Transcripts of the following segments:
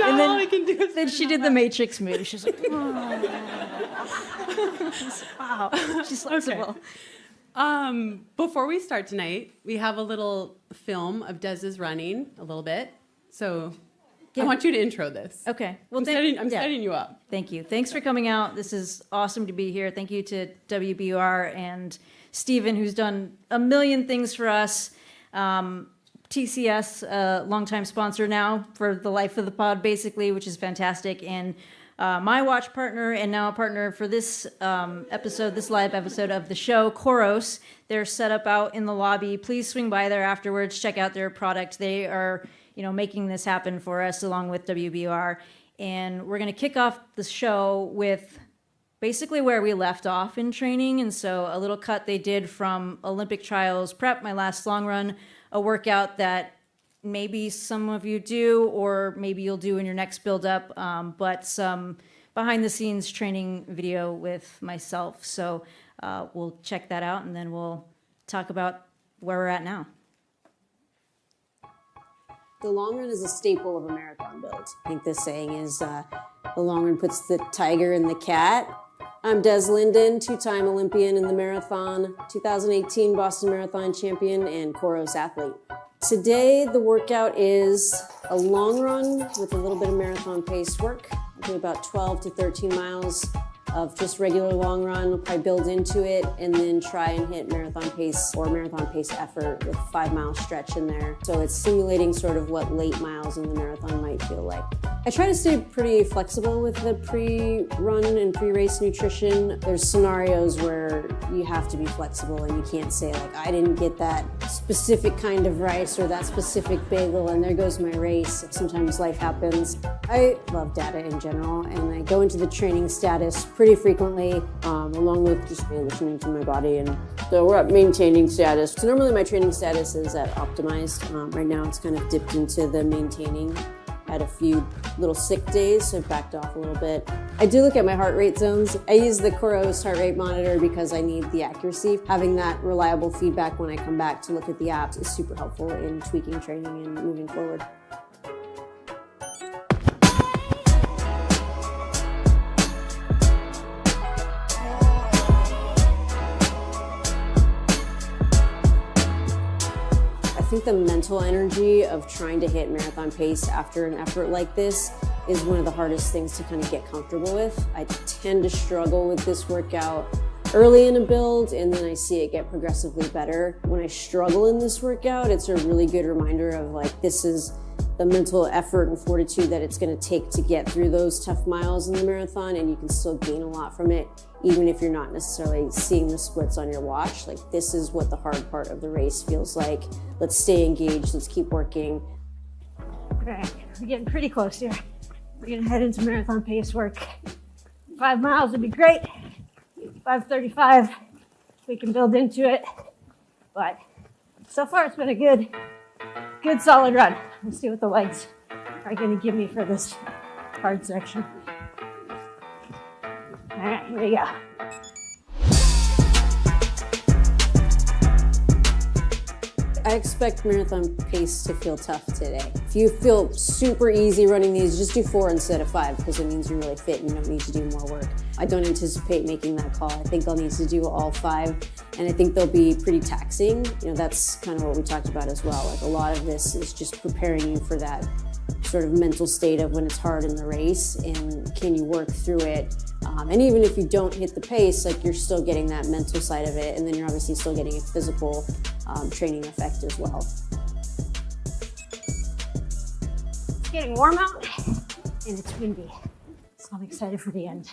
And then all I can do is then she did the Matrix move. She's like, oh. Wow, she's flexible. Okay. Before we start tonight, we have a little film of Dez's running a little bit. So I want you to intro this. Okay. Well, I'm setting you up. Thank you. Thanks for coming out. This is awesome to be here. Thank you to WBUR and Steven, who's done a million things for us. TCS, a longtime sponsor now for the life of the pod, basically, which is fantastic. And my watch partner and now a partner for this episode, this live episode of the show, Koros. They're set up out in the lobby. Please swing by there afterwards. Check out their product. They are, making this happen for us along with WBUR. And we're going to kick off the show with basically where we left off in training. And so a little cut they did from Olympic trials prep, my last long run, a workout that maybe some of you do, or maybe you'll do in your next build up, but some behind the scenes training video with myself. So we'll check that out and then we'll talk about where we're at now. The long run is a staple of a marathon build. I think the saying is, the long run puts the tiger in the cat. I'm Des Linden, two-time Olympian in the marathon, 2018 Boston Marathon champion, and Koros athlete. Today, the workout is a long run with a little bit of marathon pace work. I do about 12 to 13 miles of just regular long run. We'll probably build into it and then try and hit marathon pace or marathon pace effort with 5 mile stretch in there. So it's simulating sort of what late miles in the marathon might feel like. I try to stay pretty flexible with the pre-run and pre-race nutrition. There's scenarios where you have to be flexible and you can't say like, I didn't get that specific kind of rice or that specific bagel and there goes my race. Sometimes life happens. I love data in general and I go into the training status pretty frequently, along with just listening to my body. And so we're at maintaining status. So normally my training status is at optimized. Right now it's kind of dipped into the maintaining. Had a few little sick days, so I backed off a little bit. I do look at my heart rate zones. I use the Koros heart rate monitor because I need the accuracy. Having that reliable feedback when I come back to look at the apps is super helpful in tweaking training and moving forward. I think the mental energy of trying to hit marathon pace after an effort like this is one of the hardest things to kind of get comfortable with. I tend to struggle with this workout early in a build and then I see it get progressively better. When I struggle in this workout, it's a really good reminder of like, this is the mental effort and fortitude that it's going to take to get through those tough miles in the marathon, and you can still gain a lot from it even if you're not necessarily seeing the splits on your watch. Like, this is what the hard part of the race feels like. Let's stay engaged, let's keep working. Okay, we're getting pretty close here. We're gonna head into marathon pace work. 5 miles would be great. 5:35, we can build into it. But so far it's been a good solid run. Let's see what the legs are gonna give me for this hard section. All right, here we go. I expect marathon pace to feel tough today. If you feel super easy running these, just do 4 instead of 5 because it means you're really fit and you don't need to do more work. I don't anticipate making that call. I think I'll need to do all 5 and I think they'll be pretty taxing. That's kind of what we talked about as well. Like, a lot of this is just preparing you for that sort of mental state of when it's hard in the race and can you work through it. And even if you don't hit the pace, like, you're still getting that mental side of it, and then you're obviously still getting a physical training effect as well. It's getting warm out and it's windy, so I'm excited for the end.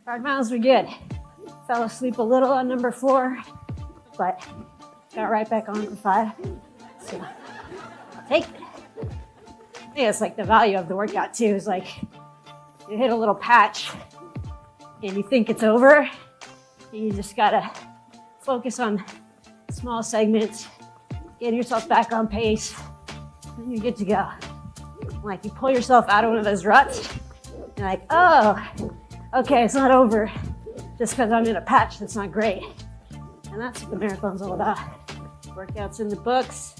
5 miles were good. Fell asleep a little on number 4, but got right back on for 5. So I'll take it. I think it's like the value of the workout too, is like you hit a little patch and you think it's over, and you just gotta focus on small segments, get yourself back on pace, and you're good to go. Like, you pull yourself out of one of those ruts, you're like, oh, okay, it's not over just because I'm in a patch that's not great. And that's what the marathon's all about. Workouts in the books,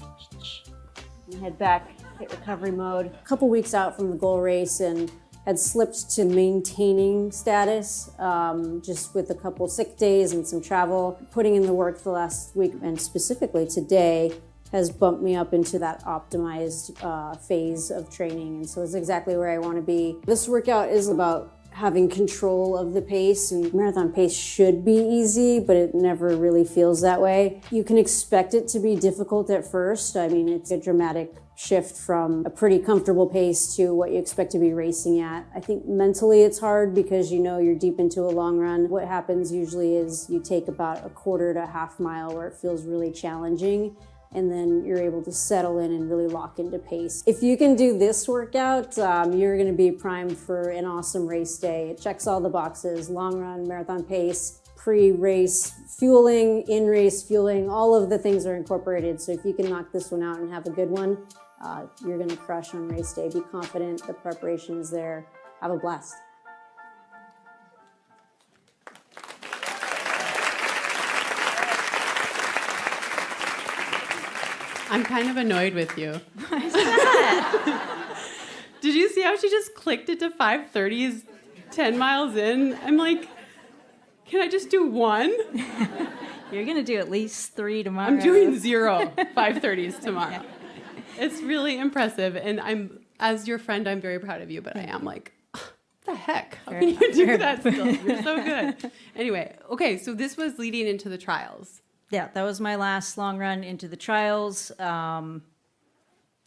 and head back hit recovery mode. A couple weeks out from the goal race and had slipped to maintaining status, just with a couple sick days and some travel. Putting in the work the last week, and specifically today, has bumped me up into that optimized phase of training. And so it's exactly where I want to be. This workout is about having control of the pace, and marathon pace should be easy, but it never really feels that way. You can expect it to be difficult at first. I mean, it's a dramatic shift from a pretty comfortable pace to what you expect to be racing at. I think mentally it's hard because you know you're deep into a long run. What happens usually is you take about a quarter to a half mile where it feels really challenging, and then you're able to settle in and really lock into pace. If you can do this workout, you're gonna be primed for an awesome race day. It checks all the boxes: long run, marathon pace, pre-race fueling, in-race fueling, all of the things are incorporated. So if you can knock this one out and have a good one, you're gonna crush on race day. Be confident, the preparation is there. Have a blast. I'm kind of annoyed with you. Why is that? Did you see how she just clicked it to 5:30s 10 miles in? I'm like, can I just do one? You're going to do at least 3 tomorrow. I'm doing 0 5:30s tomorrow. Yeah. It's really impressive. And as your friend, I'm very proud of you, but I am like, what the heck? How can you do that still? You're so good. Anyway, okay, so this was leading into the trials. Yeah, that was my last long run into the trials.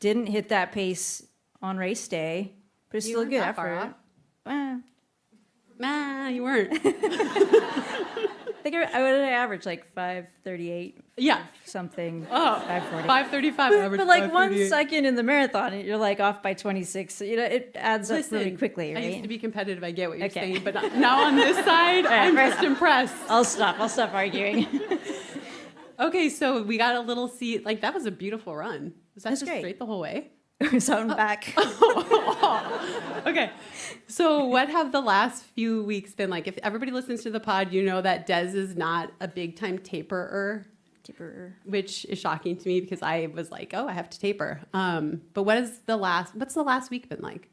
Didn't hit that pace on race day, but it's still a good effort. Nah, you weren't. I think I would average like 5:38. Yeah. Something. Oh, 5:40. 5:35 average. But like 1 second in the marathon, you're like off by 26. So, it adds up really quickly, right? I used to be competitive. I get what you're saying, but now on this side, I'm just impressed. I'll stop arguing. Okay, so we got a little seat. Like, that was a beautiful run. Was that That's just great. straight the whole way? So I'm back. Okay, so what have the last few weeks been like? If everybody listens to the pod, you know that Des is not a big-time taperer, which is shocking to me because I was like, oh, I have to taper. But what's the last week been like?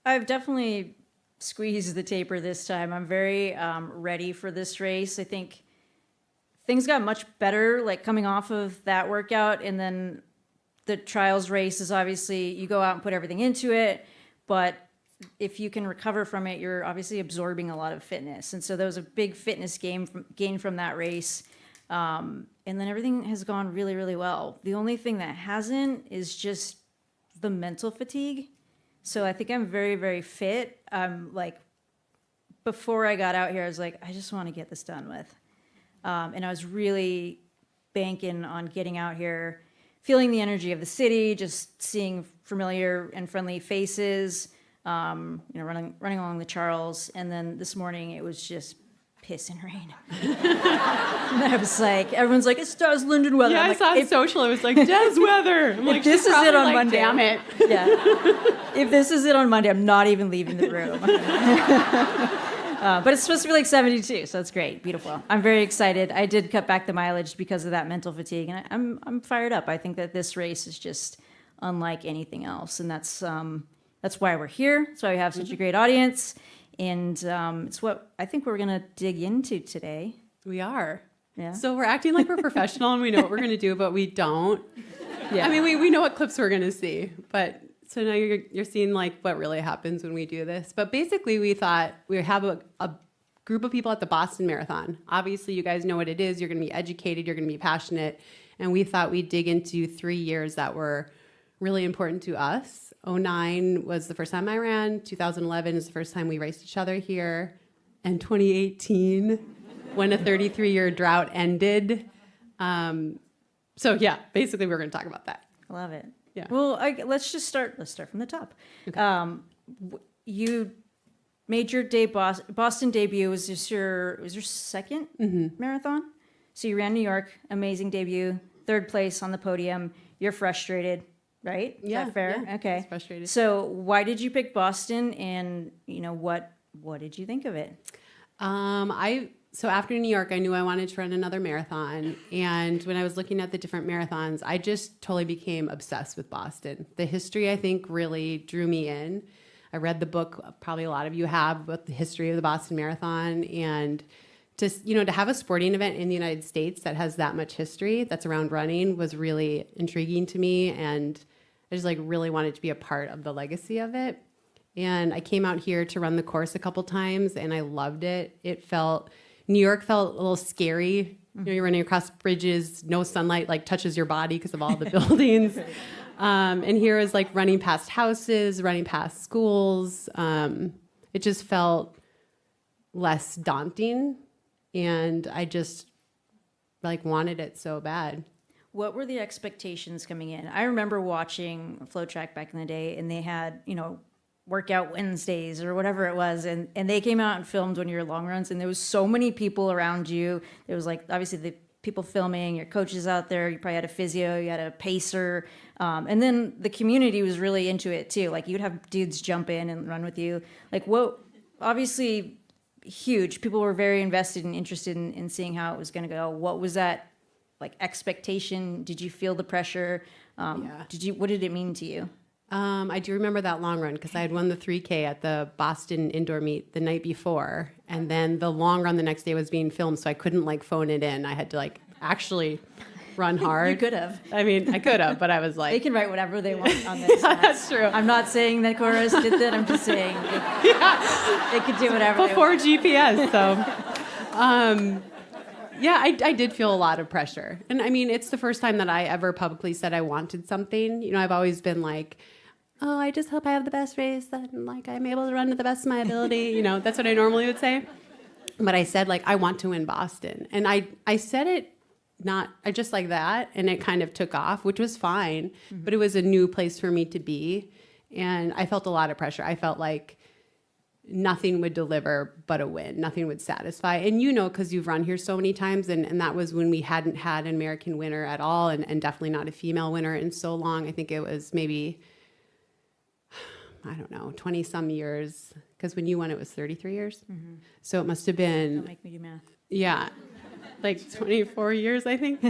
I've definitely squeezed the taper this time. I'm very ready for this race. I think things got much better, like coming off of that workout, and then the trials race is obviously you go out and put everything into it, but if you can recover from it, you're obviously absorbing a lot of fitness. And so there was a big fitness gain from that race. And then everything has gone really, really well. The only thing that hasn't is just the mental fatigue. So I think I'm very, very fit. Like before I got out here, I was like, I just want to get this done with. And I was really banking on getting out here, feeling the energy of the city, just seeing familiar and friendly faces, running along the Charles. And then this morning it was just piss and rain. And I was like, everyone's like, it's Des Linden weather. Yeah, I'm I saw on social. It was like, Des weather. I'm like, this is it on like, Monday. Damn it. Yeah. If this is it on Monday, I'm not even leaving the room. But it's supposed to be like 72, so it's great. Beautiful. I'm very excited. I did cut back the mileage because of that mental fatigue, and I'm fired up. I think that this race is just unlike anything else, and that's why we're here. That's why we have such a great audience, and it's what I think we're going to dig into today. We are. Yeah. So we're acting like we're professional and we know what we're going to do, but we don't. Yeah. I mean, we know what clips we're going to see, but so now you're seeing like what really happens when we do this. But basically we thought we have a group of people at the Boston Marathon. Obviously you guys know what it is. You're going to be educated. You're going to be passionate. And we thought we'd dig into 3 years that were really important to us. 2009 was the first time I ran. 2011 is the first time we raced each other here. And 2018, when a 33-year drought ended. So yeah, basically we're going to talk about that. I love it. Yeah. Well, let's start from the top. Okay. You made your Boston debut. Was your second marathon? So you ran New York, amazing debut, 3rd place on the podium. You're frustrated, right? Is that fair? Yeah, okay. I was frustrated. So why did you pick Boston, and what did you think of it? I So after New York, I knew I wanted to run another marathon. And when I was looking at the different marathons, I just totally became obsessed with Boston. The history, I think, really drew me in. I read the book, probably a lot of you have, about the history of the Boston Marathon. And just, to have a sporting event in the United States that has that much history that's around running was really intriguing to me. And I just really wanted to be a part of the legacy of it. And I came out here to run the course a couple times and I loved it. New York felt a little scary. You're running across bridges, no sunlight touches your body because of all the buildings. And here is running past houses, running past schools. It just felt less daunting. And I just wanted it so bad. What were the expectations coming in? I remember watching Flow Track back in the day, and they had, workout Wednesdays or whatever it was, and they came out and filmed one of your long runs, and there was so many people around you. There was obviously the people filming, your coaches out there, you probably had a physio, you had a pacer, and then the community was really into it too. You'd have dudes jump in and run with you. Obviously huge. People were very invested and interested in seeing how it was going to go. What was that expectation? Did you feel the pressure? What did it mean to you? I do remember that long run because I had won the 3K at the Boston indoor meet the night before. And then the long run the next day was being filmed, so I couldn't phone it in. I had to actually run hard. You could have. I mean, I could have, but I was They can write whatever they want on this. That's true. I'm not saying that Chorus did that. I'm just saying they could do whatever before GPS, so. Yeah, I did feel a lot of pressure. And I mean, it's the first time that I ever publicly said I wanted something. I've always been oh, I just hope I have the best race and I'm able to run to the best of my ability. That's what I normally would say. But I said I want to win Boston. And I said it I just like that, and it kind of took off, which was fine. Mm-hmm. But it was a new place for me to be. And I felt a lot of pressure. I felt nothing would deliver but a win. Nothing would satisfy. And because you've run here so many times, and that was when we hadn't had an American winner at all, and definitely not a female winner in so long. I think it was maybe, 20 some years, because when you won it was 33 years. Mm-hmm. So it must have been. Don't make me do math. Yeah. 24 years, I think.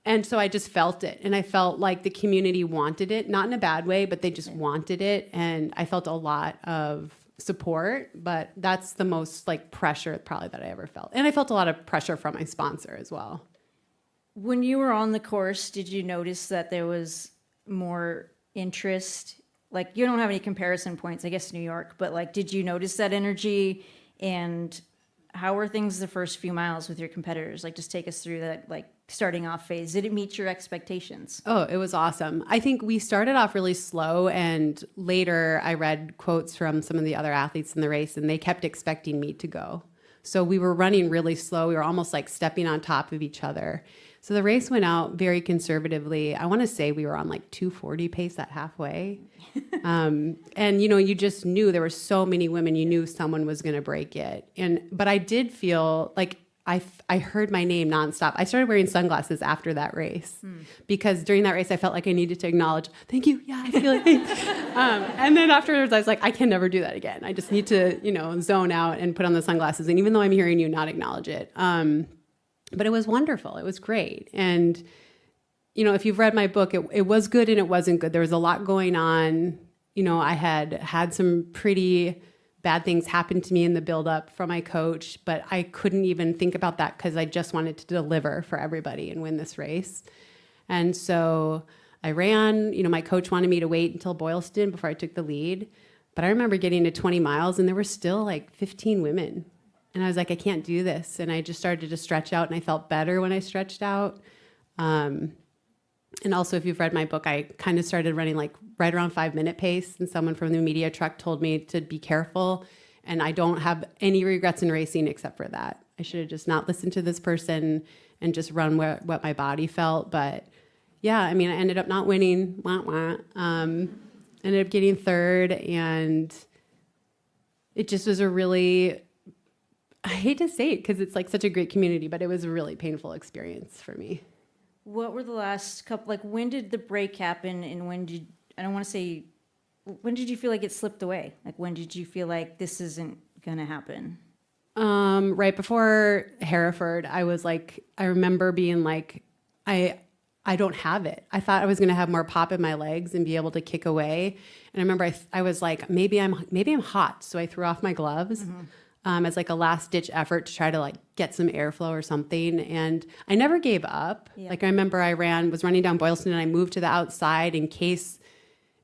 And so I just felt it. And I felt the community wanted it, not in a bad way, but they just wanted it. And I felt a lot of support, but that's the most pressure probably that I ever felt. And I felt a lot of pressure from my sponsor as well. When you were on the course, did you notice that there was more interest? You don't have any comparison points, I guess, New York, but did you notice that energy? And how were things the first few miles with your competitors? Just take us through that, starting off phase. Did it meet your expectations? Oh, it was awesome. I think we started off really slow, and later I read quotes from some of the other athletes in the race, and they kept expecting me to go. So we were running really slow. We were almost stepping on top of each other. So the race went out very conservatively. I want to say we were on 240 pace at halfway. And you just knew there were so many women, you knew someone was going to break it. But I did feel I heard my name nonstop. I started wearing sunglasses after that race because during that race, I felt I needed to acknowledge, thank you. Yeah, I feel it. And then afterwards, I was I can never do that again. I just need to, zone out and put on the sunglasses. And even though I'm hearing you, not acknowledge it. But it was wonderful. It was great. And, if you've read my book, it was good and it wasn't good. There was a lot going on. I had some pretty bad things happen to me in the buildup from my coach, but I couldn't even think about that because I just wanted to deliver for everybody and win this race. And so I ran. My coach wanted me to wait until Boylston before I took the lead. But I remember getting to 20 miles and there were still 15 women. And I was I can't do this. And I just started to stretch out, and I felt better when I stretched out. And also, if you've read my book, I kind of started running right around 5-minute pace. And someone from the media truck told me to be careful. And I don't have any regrets in racing except for that. I should have just not listened to this person and just run what my body felt. But yeah, I mean, I ended up not winning. Ended up getting third. And it just was a really... I hate to say it because it's such a great community, but it was a really painful experience for me. What were the last couple, when did the break happen, and when did you feel it slipped away? When did you feel this isn't going to happen? Right before Hereford, I remember being like, I don't have it. I thought I was going to have more pop in my legs and be able to kick away. And I remember I was like, maybe I'm hot. So I threw off my gloves as like a last ditch effort to try to like get some airflow or something. And I never gave up. Yeah. Like I remember was running down Boylston and I moved to the outside in case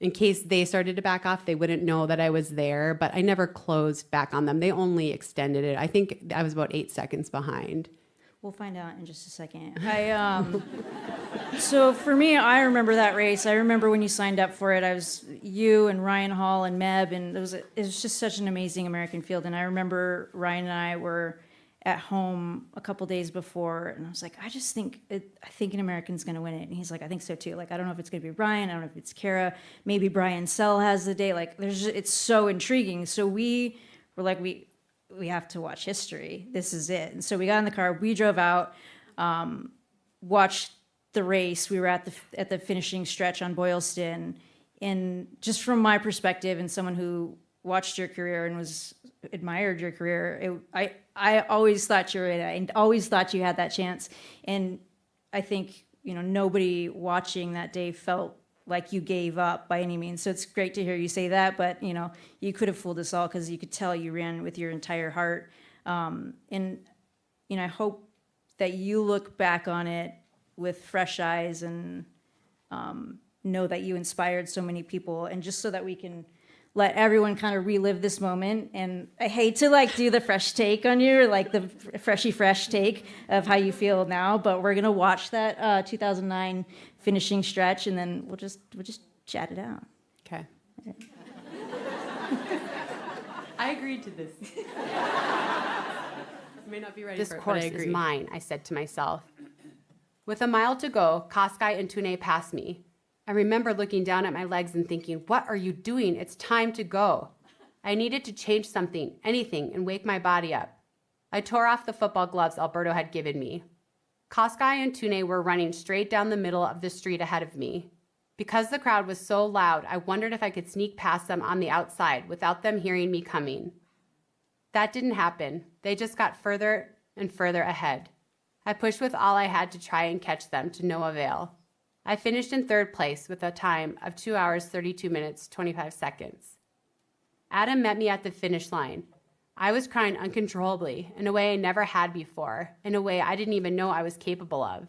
they started to back off, they wouldn't know that I was there, but I never closed back on them. They only extended it. I think I was about 8 seconds behind. We'll find out in just a second. So for me, I remember that race. I remember when you signed up for it. I was you and Ryan Hall and Meb, and it was just such an amazing American field. And I remember Ryan and I were at home a couple days before, and I was like, I think an American's going to win it. And he's like, I think so too. Like, I don't know if it's going to be Ryan. I don't know if it's Kara. Maybe Brian Sell has the day. Like, it's so intriguing. So we were like, we have to watch history. This is it. And so we got in the car, we drove out, watched the race. We were at the finishing stretch on Boylston. And just from my perspective and someone who watched your career and admired your career, I always thought you were in it. I always thought you had that chance. And I think, nobody watching that day felt like you gave up by any means. So it's great to hear you say that, but you could have fooled us all because you could tell you ran with your entire heart. And I hope that you look back on it with fresh eyes and know that you inspired so many people, and just so that we can let everyone kind of relive this moment. And I hate to do the fresh take on you, or the fresh take of how you feel now, but we're gonna watch that 2009 finishing stretch, and then we'll just chat it out. Okay. I agreed to this. I may not be ready This for it, but course I is agree. mine, I said to myself. With a mile to go, Koskai and Tune passed me. I remember looking down at my legs and thinking, what are you doing? It's time to go. I needed to change something, anything, and wake my body up. I tore off the football gloves Alberto had given me. Koskai and Tune were running straight down the middle of the street ahead of me. Because the crowd was so loud, I wondered if I could sneak past them on the outside without them hearing me coming. That didn't happen. They just got further and further ahead. I pushed with all I had to try and catch them, to no avail. I finished in third place with a time of 2 hours, 32 minutes, 25 seconds. Adam met me at the finish line. I was crying uncontrollably, in a way I never had before, in a way I didn't even know I was capable of.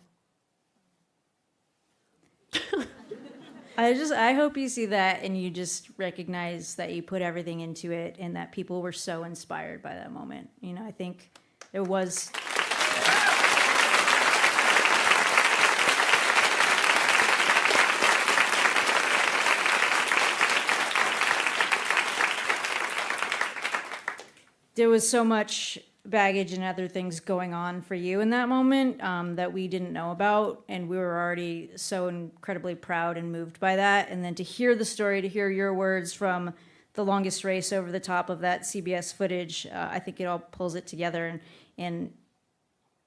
I hope you see that and you just recognize that you put everything into it and that people were so inspired by that moment. I think there was... There was so much baggage and other things going on for you in that moment that we didn't know about, and we were already so incredibly proud and moved by that. And then to hear the story, to hear your words from the longest race over the top of that CBS footage, I think it all pulls it together. And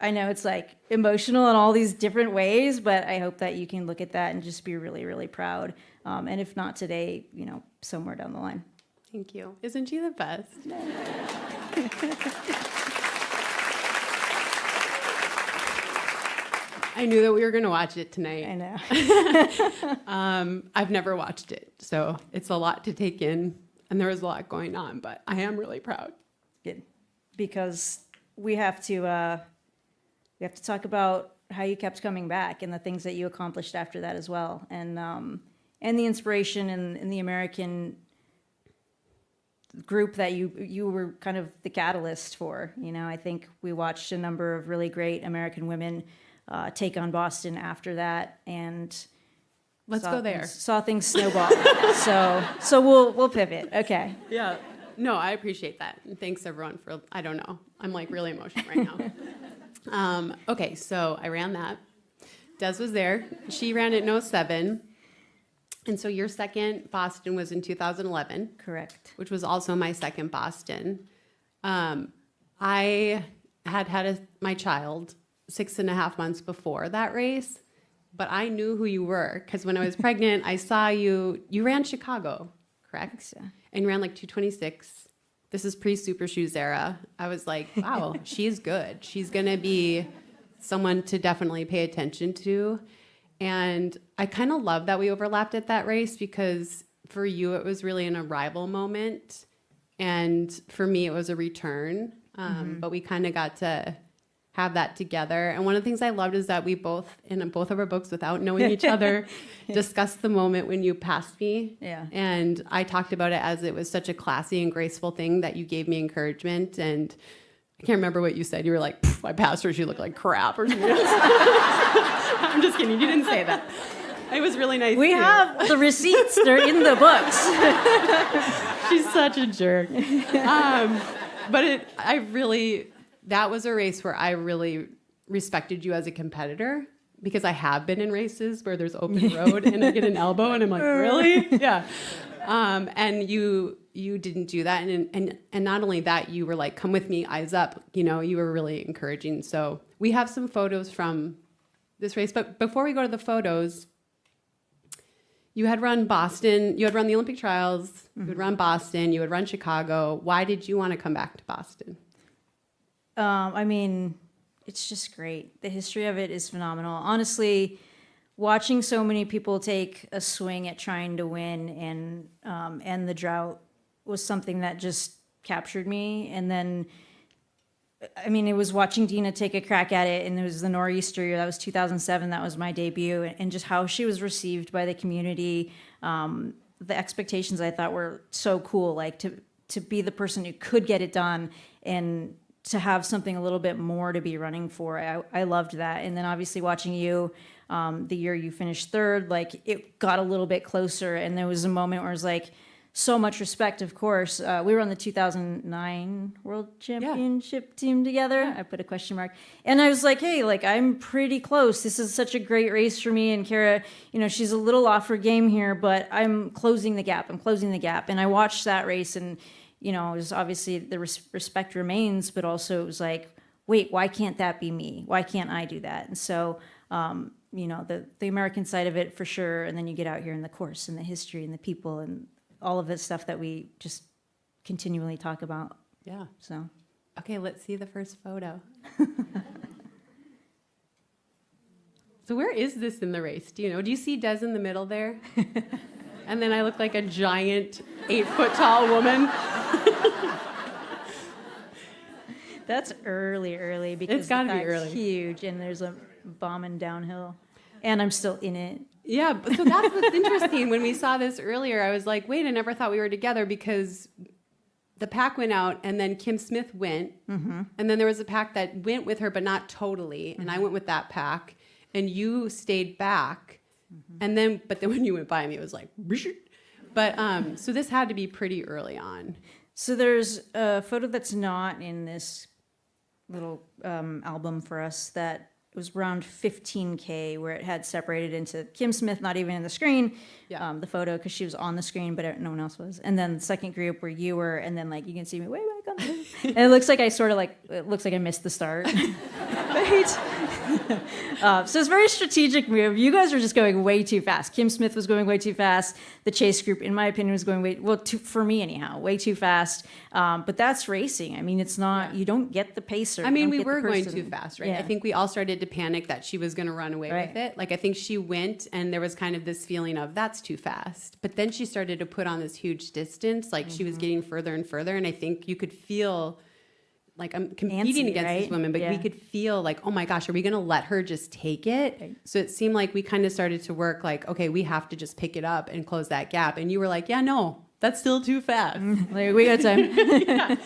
I know it's emotional in all these different ways, but I hope that you can look at that and just be really, really proud. And if not today, somewhere down the line. Thank you. Isn't she the best? I knew that we were going to watch it tonight. I know. I've never watched it, so it's a lot to take in, and there was a lot going on, but I am really proud. Good. Because we have to talk about how you kept coming back and the things that you accomplished after that as well, and the inspiration and the American group that you were kind of the catalyst for. I think we watched a number of really great American women take on Boston after that, and Let's go there. Saw things snowball. so we'll pivot. Okay. Yeah. No, I appreciate that. And thanks everyone for, I don't know. I'm really emotional right now. Okay, so I ran that. Des was there. She ran it in 07. And so your second Boston was in 2011. Correct. Which was also my second Boston. I had my child 6.5 months before that race, but I knew who you were because when I was pregnant, I saw you ran Chicago, correct? So. And you ran 2:26. this is pre-Super Shoes era. I was like, wow, she's good. She's going to be someone to definitely pay attention to. And I kind of love that we overlapped at that race because for you, it was really an arrival moment. And for me, it was a return. But we kind of got to have that together. And one of the things I loved is that we both, in both of our books, without knowing each other, discussed the moment when you passed me. Yeah. And I talked about it as it was such a classy and graceful thing that you gave me encouragement. And I can't remember what you said. You were like, I passed her. She looked like crap or something. I'm just kidding. You didn't say that. It was really nice. We have the receipts. They're in the books. She's such a jerk. But that was a race where I really respected you as a competitor because I have been in races where there's open road and I get an elbow and I'm like, really? Yeah. And you didn't do that. And not only that, you were like, come with me, eyes up. You were really encouraging. So we have some photos from this race. But before we go to the photos, you had run Boston. You had run the Olympic trials. You had run Boston. You had run Chicago. Why did you want to come back to Boston? I mean, it's just great. The history of it is phenomenal. Honestly, watching so many people take a swing at trying to win and end the drought was something that just captured me. And then, I mean, it was watching Dina take a crack at it, and it was the Nor'easter year. That was 2007. That was my debut, and just how she was received by the community. The expectations I thought were so cool, like to be the person who could get it done and to have something a little bit more to be running for. I loved that. And then obviously watching you, the year you finished third, like it got a little bit closer. And there was a moment where it was like, so much respect, of course. We were on the 2009 World Championship team together. I put a question mark. And I was like, hey, like I'm pretty close. This is such a great race for me. And Kara, she's a little off her game here, but I'm closing the gap. And I watched that race and, it was obviously the respect remains, but also it was like, wait, why can't that be me? Why can't I do that? And so, the American side of it for sure. And then you get out here in the course and the history and the people and all of this stuff that we just continually talk about. Yeah. So, okay, let's see the first photo. So where is this in the race? Do you see Des in the middle there? And then I look like a giant 8-foot-tall woman. That's early because It's gotta be that's early. huge, and there's a bombing downhill, and I'm still in it. Yeah, so that's what's interesting. When we saw this earlier, I was like, wait, I never thought we were together because the pack went out and then Kim Smith went. Mm-hmm. And then there was a pack that went with her, but not totally. And I went with that pack and you stayed back. Mm-hmm. But then when you went by me, it was like, but so this had to be pretty early on. So there's a photo that's not in this little album for us that was around 15K where it had separated into Kim Smith, not even in the screen, the photo, because she was on the screen, but no one else was. And then the second group where you were, and then like you can see me way back on the and it looks like it looks like I missed the start. Right? So it's a very strategic move. You guys were just going way too fast. Kim Smith was going way too fast. The chase group, in my opinion, was going for me anyhow, way too fast. But that's racing. I mean, it's not, you don't get the pacer. I mean, we were going too fast, right? Yeah. I think we all started to panic that she was going to run away with it. Like, I think she went and there was kind of this feeling of that's too fast. But then she started to put on this huge distance. Like she was getting further and further. And I think you could feel like I'm competing against this woman, but we could feel like, oh my gosh, are we going to let her just take it? Right. So it seemed like we kind of started to work like, okay, we have to just pick it up and close that gap. And you were like, yeah, no, that's still too fast. Like, we got time. Yeah.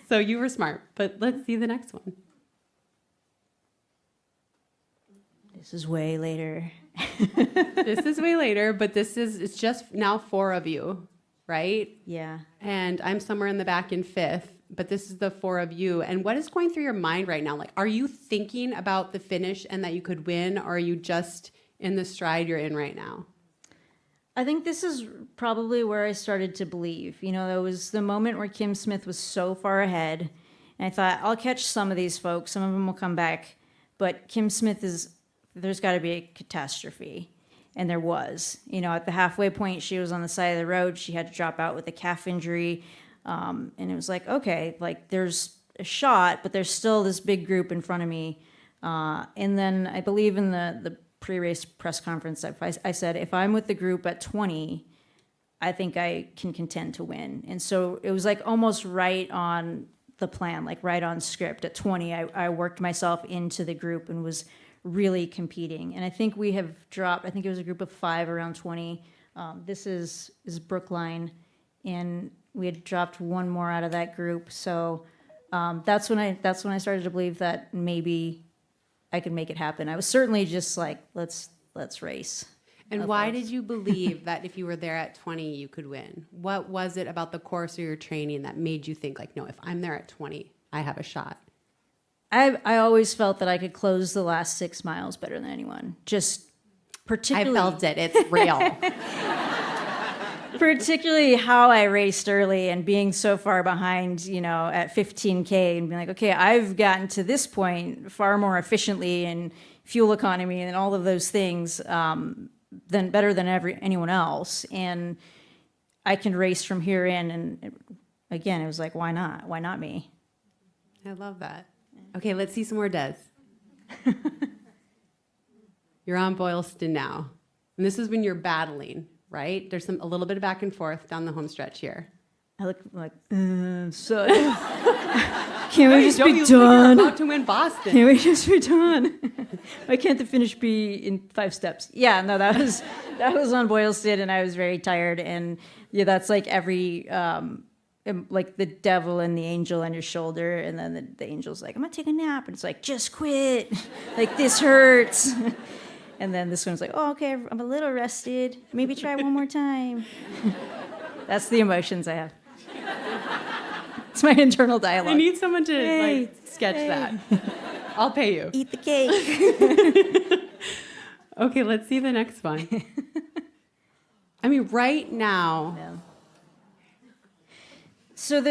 So you were smart, but let's see the next one. This is way later. This is way later, but it's just now 4 of you, right? Yeah. And I'm somewhere in the back in 5th, but this is the 4 of you. And what is going through your mind right now? Like, are you thinking about the finish and that you could win, or are you just in the stride you're in right now? I think this is probably where I started to believe. There was the moment where Kim Smith was so far ahead, and I thought, I'll catch some of these folks. Some of them will come back. But Kim Smith there's got to be a catastrophe. And there was. At the halfway point, she was on the side of the road. She had to drop out with a calf injury. And it was like, okay, like there's a shot, but there's still this big group in front of me. And then I believe in the pre-race press conference, I said, if I'm with the group at 20, I think I can contend to win. And so it was like almost right on the plan, like right on script. At 20, I worked myself into the group and was really competing. And I think we have dropped, I think it was a group of 5 around 20. This is Brookline, and we had dropped one more out of that group. So that's when I started to believe that maybe I could make it happen. I was certainly just like, let's race. And why did you believe that if you were there at 20, you could win? What was it about the course or your training that made you think like, no, if I'm there at 20, I have a shot? I always felt that I could close the last 6 miles better than anyone. Just particularly, I felt it. It's real. particularly how I raced early and being so far behind, at 15K and being like, okay, I've gotten to this point far more efficiently and fuel economy and all of those things better than anyone else. And I can race from here in. And again, it was like, why not? Why not me? I love that. Okay, let's see some more Des. You're on Boylston now. And this is when you're battling, right? There's a little bit of back and forth down the home stretch here. I look like, so can we just Don't be you think you're done? about to win Boston? Can we just be done? Why can't the finish be in 5 steps? Yeah, no, that was on Boylston, and I was very tired. And yeah, that's like every like the devil and the angel on your shoulder, and then the angel's like, I'm gonna take a nap, and it's like, just quit. Like, this hurts. And then this one's like, oh, okay, I'm a little rested. Maybe try one more time. That's the emotions I have. It's my internal dialogue. I need someone to sketch that. I'll pay you. Eat the cake. Okay, let's see the next one. I mean, right now. Yeah. So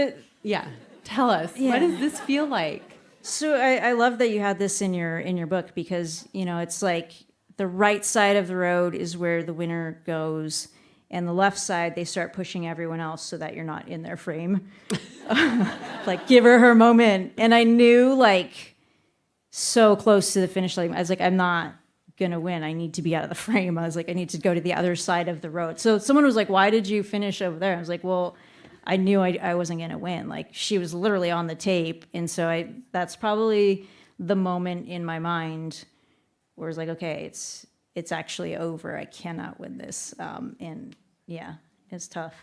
Tell us. Yeah. What does this feel like? So I love that you had this in your book, because it's like the right side of the road is where the winner goes, and the left side they start pushing everyone else so that you're not in their frame. Like, give her moment. And I knew, like, so close to the finish line, I was like, I'm not gonna win. I need to be out of the frame. I was like, I need to go to the other side of the road. So someone was like, why did you finish over there? I was like, well, I knew I wasn't going to win. Like, she was literally on the tape. And so that's probably the moment in my mind where it's like, okay, it's actually over. I cannot win this. And yeah, it's tough.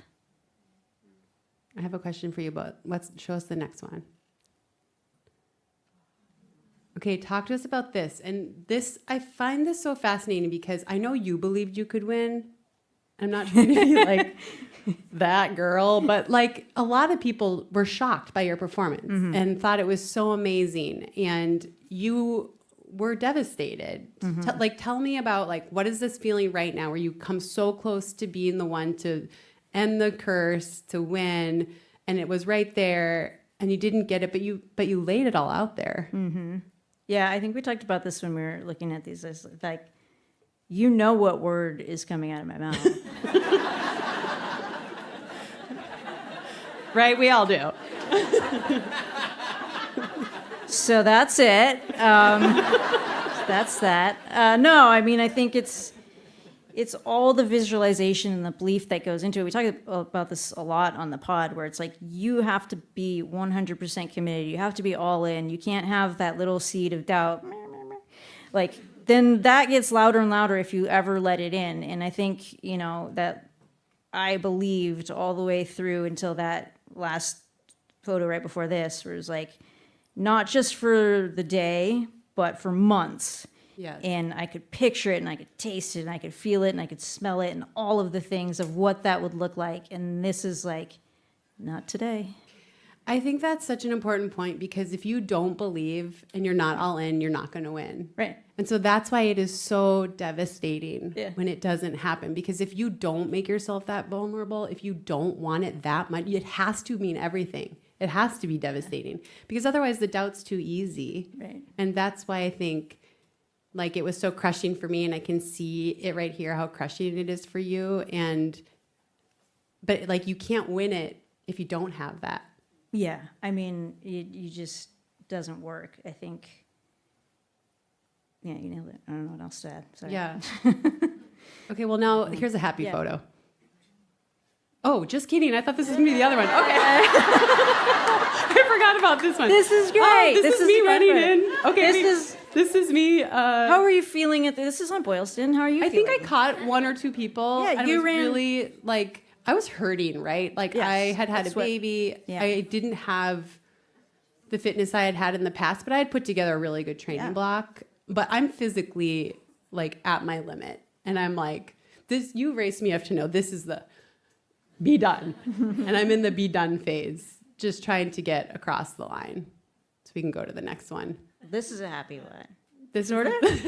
I have a question for you, but show us the next one. Okay, talk to us about this. And this, I find this so fascinating because I know you believed you could win. I'm not trying to be like that girl, but like a lot of people were shocked by your performance and thought it was so amazing. And you were devastated. Tell me about, like, what is this feeling right now where you come so close to being the one to end the curse, to win, and it was right there and you didn't get it, but you laid it all out there. Yeah, I think we talked about this when we were looking at these. It's like, you know what word is coming out of my mouth. Right? We all do. So that's it. That's that. No, I mean, I think it's all the visualization and the belief that goes into it. We talk about this a lot on the pod, where it's like, you have to be 100% committed. You have to be all in. You can't have that little seed of doubt. Like, then that gets louder and louder if you ever let it in. And I think, that I believed all the way through until that last photo right before this, where it was like, not just for the day, but for months. Yes. And I could picture it, and I could taste it, and I could feel it, and I could smell it, and all of the things of what that would look like. And this is like, not today. I think that's such an important point, because if you don't believe and you're not all in, you're not going to win. Right. And so that's why it is so devastating when it doesn't happen. Because if you don't make yourself that vulnerable, if you don't want it that much, it has to mean everything. It has to be devastating, because otherwise the doubt's too easy. Right. And that's why I think, like, it was so crushing for me, and I can see it right here, how crushing it is for you. But like, you can't win it if you don't have that. Yeah, I mean, you just doesn't work. I think. Yeah, you nailed it. I don't know what else to add. Sorry. Yeah. Okay, well now here's a happy photo. Oh, just kidding. I thought this was going to be the other one. Okay. I forgot about this one. This is great. Oh, this is me running perfect. in. Okay, this is me. How are you feeling this is on Boylston. How are you I feeling? think I caught one or two people. Yeah, and you it was ran- really like I was hurting, right? Like Yes, I had a that's what- baby. yeah. I didn't have the fitness I had in the past, but I had put together a really good training block. But I'm physically like at my limit, and I'm like, this. You raced me enough to know this is the be done, and I'm in the be done phase, just trying to get across the line, so we can go to the next one. This is a happy one. This Sort of? This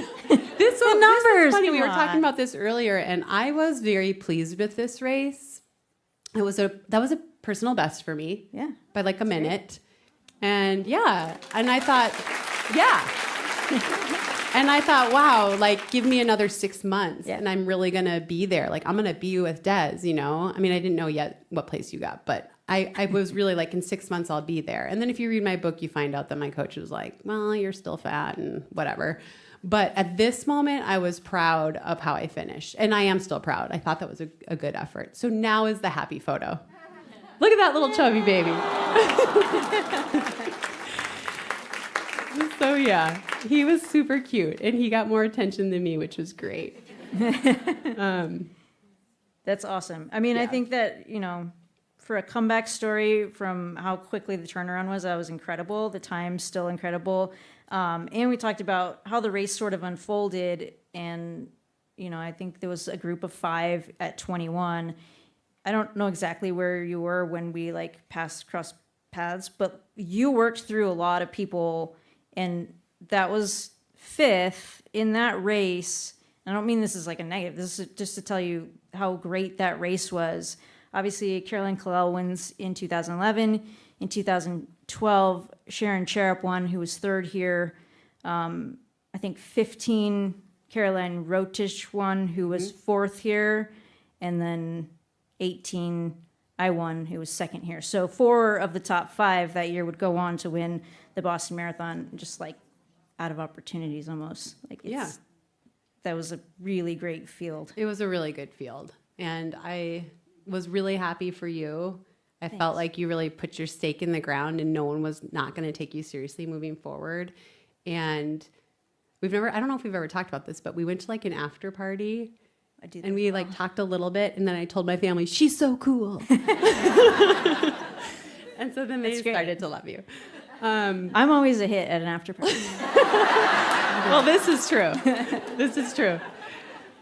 one, numbers, this is funny. We were come talking on. about this earlier, and I was very pleased with this race. That was a personal best for me. Yeah. By like a minute. And and I thought, and I thought, wow, like give me another 6 months, and I'm really gonna be there. Like I'm gonna be with Des, you know. I mean, I didn't know yet what place you got, but I was really like, in 6 months I'll be there. And then if you read my book, you find out that my coach was like, well, you're still fat and whatever. But at this moment, I was proud of how I finished, and I am still proud. I thought that was a good effort. So now is the happy photo. Look at that little chubby baby. So yeah, he was super cute, and he got more attention than me, which was great. That's awesome. I mean, I think that, you know, for a comeback story from how quickly the turnaround was, that was incredible. The time's still incredible. And we talked about how the race sort of unfolded. And, you know, I think there was a group of 5 at 21. I don't know exactly where you were when we like crossed paths, but you worked through a lot of people, and that was 5th in that race. I don't mean this is like a negative. This is just to tell you how great that race was. Obviously, Caroline Kalel wins in 2011. In 2012, Sharon Cherub won, who was 3rd here. I think 15, Caroline Rotich won, who was 4th here. And then 18, I won, who was 2nd here. So 4 of the top 5 that year would go on to win the Boston Marathon, just like out of opportunities almost. Like that was a really great field. It was a really good field, and I was really happy for you. I felt like you really put your stake in the ground, and no one was not going to take you seriously moving forward. And I don't know if we've ever talked about this, but we went to like an after party, and we like talked a little bit, and then I told my family, she's so cool. And so then they started to love you. I'm always a hit at an after party. Well, this is true. This is true.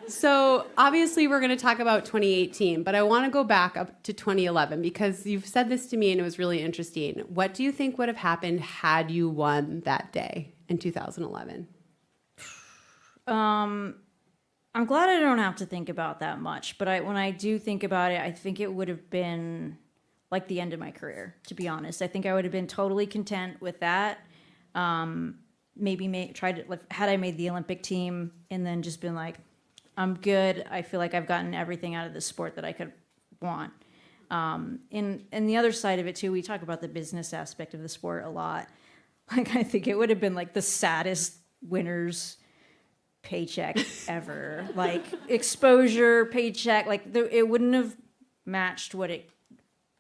So obviously we're going to talk about 2018, but I want to go back up to 2011 because you've said this to me and it was really interesting. What do you think would have happened had you won that day in 2011? I'm glad I don't have to think about that much, but when I do think about it, I think it would have been like the end of my career, to be honest. I think I would have been totally content with that. Maybe tried to, like, had I made the Olympic team and then just been like, I'm good. I feel like I've gotten everything out of this sport that I could want. And the other side of it too, we talk about the business aspect of the sport a lot. Like, I think it would have been like the saddest winner's paycheck ever. Like, exposure, paycheck, like it wouldn't have matched what it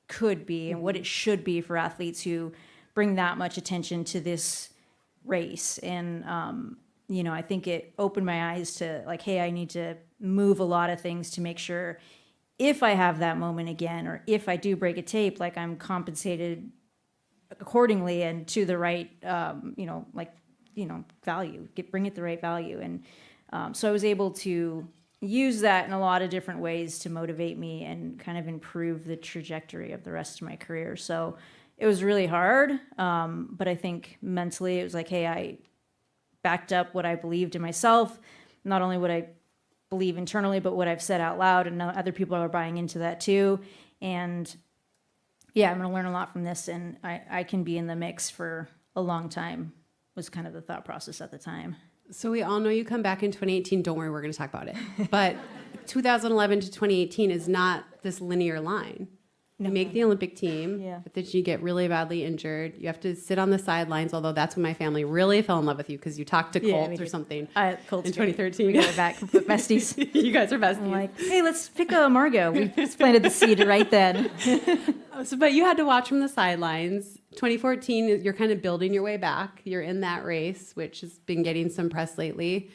could be and what it should be for athletes who bring that much attention to this race. And you know, I think it opened my eyes to like, hey, I need to move a lot of things to make sure if I have that moment again, or if I do break a tape, like I'm compensated accordingly and to the right, value, bring it the right value. And so I was able to use that in a lot of different ways to motivate me and kind of improve the trajectory of the rest of my career. So it was really hard, but I think mentally it was like, hey, I backed up what I believed in myself, not only what I believe internally, but what I've said out loud, and other people are buying into that too. And yeah, I'm going to learn a lot from this, and I can be in the mix for a long time, was kind of the thought process at the time. So we all know you come back in 2018. Don't worry, we're going to talk about it. But 2011 to 2018 is not this linear line. You make the Olympic team, Yeah. but then you get really badly injured. You have to sit on the sidelines, although that's when my family really fell in love with you because you talked to Yeah, Colt we or did. something Colt's in great. 2013. We got it back. Besties. You guys are besties. I'm like, hey, let's pick a Margot. We just planted the seed right then. But you had to watch from the sidelines. 2014, you're kind of building your way back. You're in that race, which has been getting some press lately.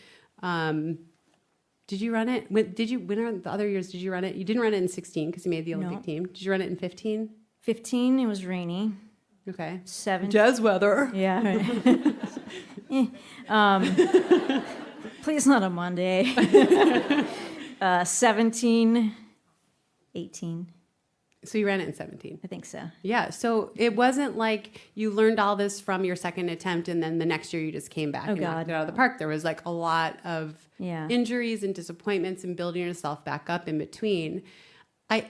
Did you run it? When are the other years? Did you run it? You didn't run it in 16 because you made the Olympic No. team. Did you run it in 15? 15, it was rainy. Okay. 17. Jazz weather. Yeah. Right. Please not a Monday. 17, 18. So you ran it in 17. I think so. Yeah. So it wasn't like you learned all this from your second attempt and then the next year you just came back Oh, and knocked God, it out of the park. There was like a lot of Yeah. injuries and disappointments and building yourself back up in between.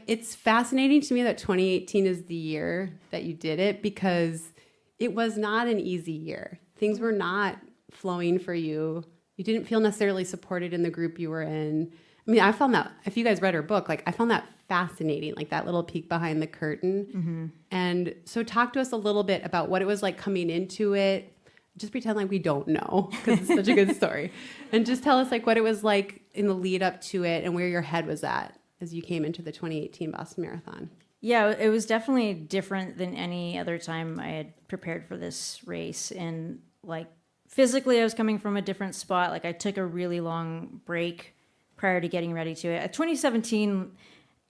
It's fascinating to me that 2018 is the year that you did it because it was not an easy year. Things were not flowing for you. You didn't feel necessarily supported in the group you were in. I mean, I found that, if you guys read her book, like I found that fascinating, like that little peek behind the curtain. Mm-hmm. And so talk to us a little bit about what it was like coming into it. Just pretend like we don't know because it's such a good story. And just tell us like what it was like in the lead up to it and where your head was at as you came into the 2018 Boston Marathon. Yeah, it was definitely different than any other time I had prepared for this race. And like physically, I was coming from a different spot. Like I took a really long break prior to getting ready to it. 2017,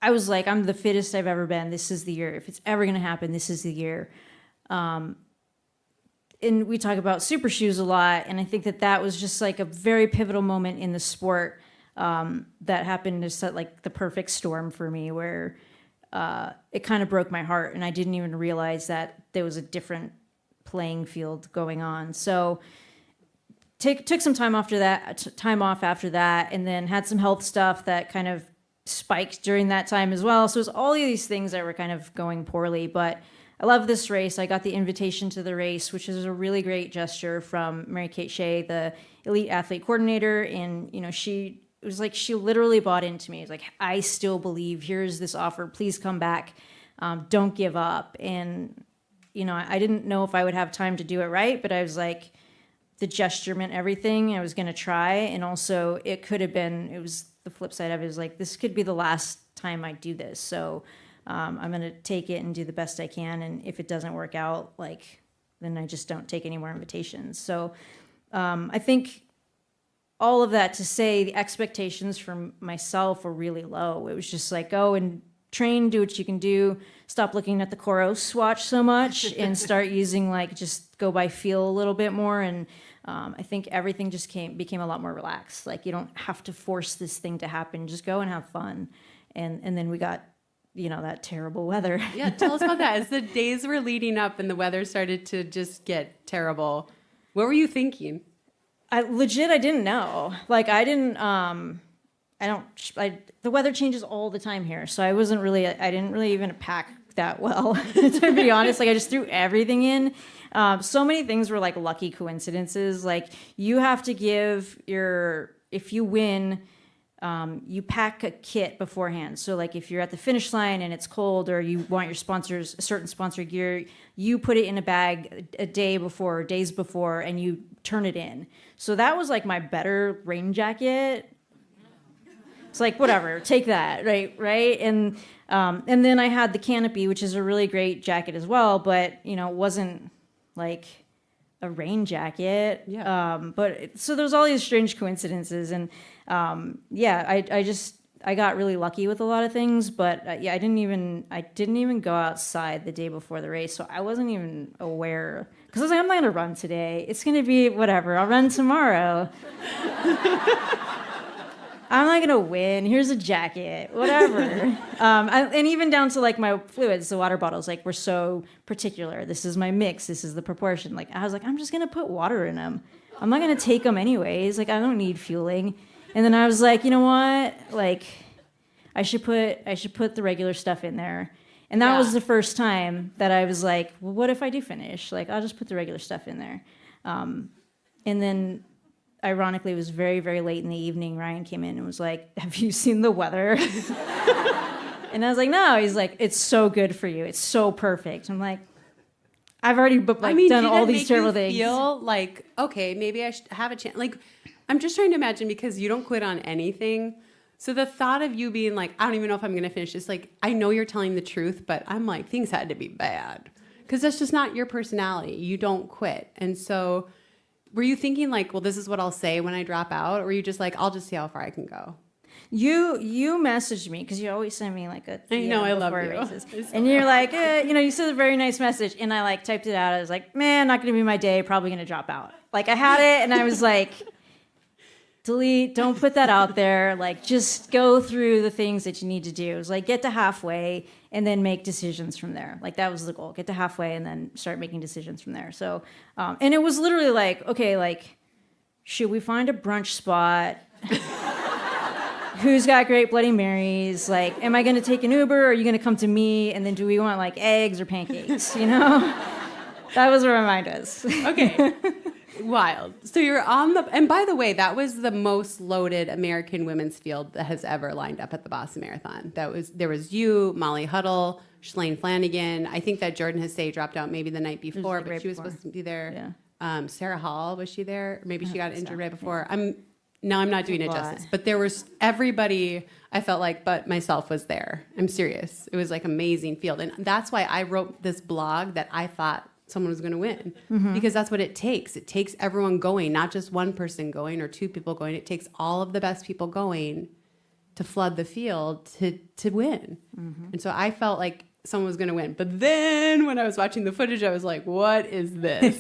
I was like, I'm the fittest I've ever been. This is the year. If it's ever going to happen, this is the year. And we talk about super shoes a lot. And I think that was just like a very pivotal moment in the sport that happened to set like the perfect storm for me where it kind of broke my heart. And I didn't even realize that there was a different playing field going on. So took some time off after that, and then had some health stuff that kind of spiked during that time as well. So it was all of these things that were kind of going poorly, but I love this race. I got the invitation to the race, which is a really great gesture from Mary Kate Shea, the elite athlete coordinator. And, you know, she literally bought into me. It's like, I still believe, here's this offer, please come back. Don't give up. And, you know, I didn't know if I would have time to do it right, but I was like, the gesture meant everything. I was going to try. And also it was the flip side of it, is like, this could be the last time I do this. So I'm going to take it and do the best I can. And if it doesn't work out, like, then I just don't take any more invitations. So I think all of that to say the expectations from myself were really low. It was just like, go and train, do what you can do, stop looking at the Coros watch so much and start using like, just go by feel a little bit more. And I think everything just became a lot more relaxed. Like, you don't have to force this thing to happen. Just go and have fun. And then we got, you know, that terrible weather. Yeah, tell us about that. As the days were leading up and the weather started to just get terrible, what were you thinking? I didn't know. Like, the weather changes all the time here. So I didn't really even pack that well, to be honest. Like, I just threw everything in. So many things were like lucky coincidences. Like, you have to if you win, you pack a kit beforehand. So like if you're at the finish line and it's cold, or you want your sponsors, a certain sponsor gear, you put it in a bag a day before, or days before, and you turn it in. So that was like my better rain jacket. It's like, whatever, take that, right? And then I had the canopy, which is a really great jacket as well, but you know, it wasn't like a rain jacket. Yeah. So there's all these strange coincidences, and I got really lucky with a lot of things, but I didn't even go outside the day before the race, so I wasn't even aware, because I was like, I'm not gonna run today. It's gonna be whatever. I'll run tomorrow. I'm not gonna win. Here's a jacket, whatever. And even down to like my fluids, the water bottles, like, we're so particular. This is my mix. This is the proportion. Like, I was like, I'm just gonna put water in them. I'm not gonna take them anyways. Like, I don't need fueling. And then I was like, you know what? Like, I should put the regular stuff in there. And that was the first time that I was like, well, what if I do finish? Like, I'll just put the regular stuff in there. And then, ironically, it was very, very late in the evening. Ryan came in and was like, have you seen the weather? And I was like, no. He's like, it's so good for you. It's so perfect. I'm like, I've already done all these terrible things. Feel like, okay, maybe I should have a chance. Like, I'm just trying to imagine, because you don't quit on anything. So the thought of you being like, I don't even know if I'm going to finish this. Like, I know you're telling the truth, but I'm like, things had to be bad. Because that's just not your personality. You don't quit. And so were you thinking like, well, this is what I'll say when I drop out? Or were you just like, I'll just see how far I can go? You messaged me, because you always send me like a I know, I love before you. races. And you're like, you said a very nice message. And I like typed it out. I was like, man, not going to be my day. Probably going to drop out. Like I had it and I was like, delete, don't put that out there. Like just go through the things that you need to do. It was like, get to halfway and then make decisions from there. Like that was the goal. Get to halfway and then start making decisions from there. So, and it was literally like, okay, like, should we find a brunch spot? Who's got great Bloody Marys? Like, am I going to take an Uber? Or are you going to come to me? And then do we want like eggs or pancakes? That was where my mind was. Okay. Wild. So you're on and by the way, that was the most loaded American women's field that has ever lined up at the Boston Marathon. There was you, Molly Huddle, Shalane Flanagan. I think that Jordan Hesse dropped out maybe the night before, but she was supposed to be there. Yeah. Sarah Hall, was she there? Or maybe she got injured right before. I'm not doing it justice, but there was everybody, I felt like, but myself was there. I'm serious. It was like amazing field. And that's why I wrote this blog that I thought someone was going to win, because that's what it takes. It takes everyone going, not just one person going or two people going. It takes all of the best people going to flood the field to win. And so I felt like someone was going to win. But then when I was watching the footage, I was like, what is this?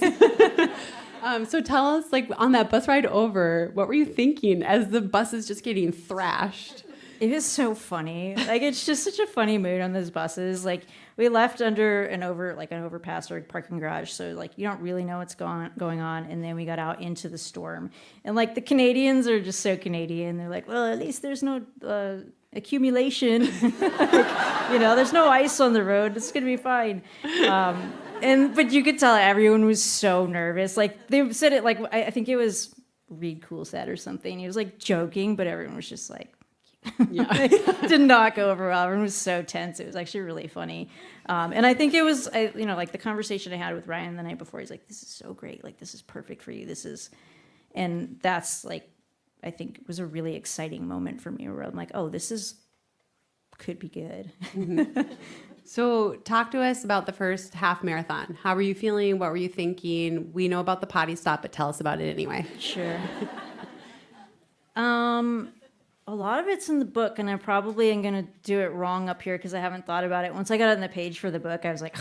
So tell us, like, on that bus ride over, what were you thinking as the bus is just getting thrashed? It is so funny. Like, it's just such a funny mood on those buses. Like, we left under an overpass or a parking garage, so like you don't really know what's going on. And then we got out into the storm, and like the Canadians are just so Canadian. They're like, well, at least there's no accumulation. There's no ice on the road. It's gonna be fine. But you could tell everyone was so nervous. Like they said it like I think it was Reed Coolsat or something. He was like joking, but everyone was just like. Yeah. Did not go over well. Everyone was so tense. It was actually really funny. And I think it was, like the conversation I had with Ryan the night before, he's like, this is so great. Like, this is perfect for you. And that's like, I think was a really exciting moment for me where I'm like, oh, could be good. So talk to us about the first half marathon. How were you feeling? What were you thinking? We know about the potty stop, but tell us about it anyway. Sure. A lot of it's in the book, and I probably am going to do it wrong up here because I haven't thought about it. Once I got it on the page for the book, I was like,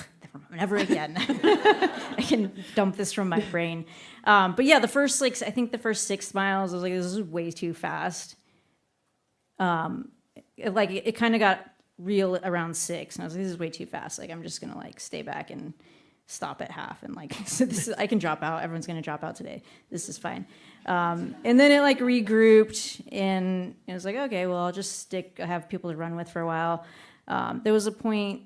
never again. I can dump this from my brain. But yeah, the first 6 miles, I was like, this is way too fast. It kind of got real around 6, and I was like, this is way too fast. Like, I'm just going to like stay back and stop at half, and like, so I can drop out. Everyone's going to drop out today. This is fine. And then it like regrouped, and it was like, okay, well, I'll just have people to run with for a while. There was a point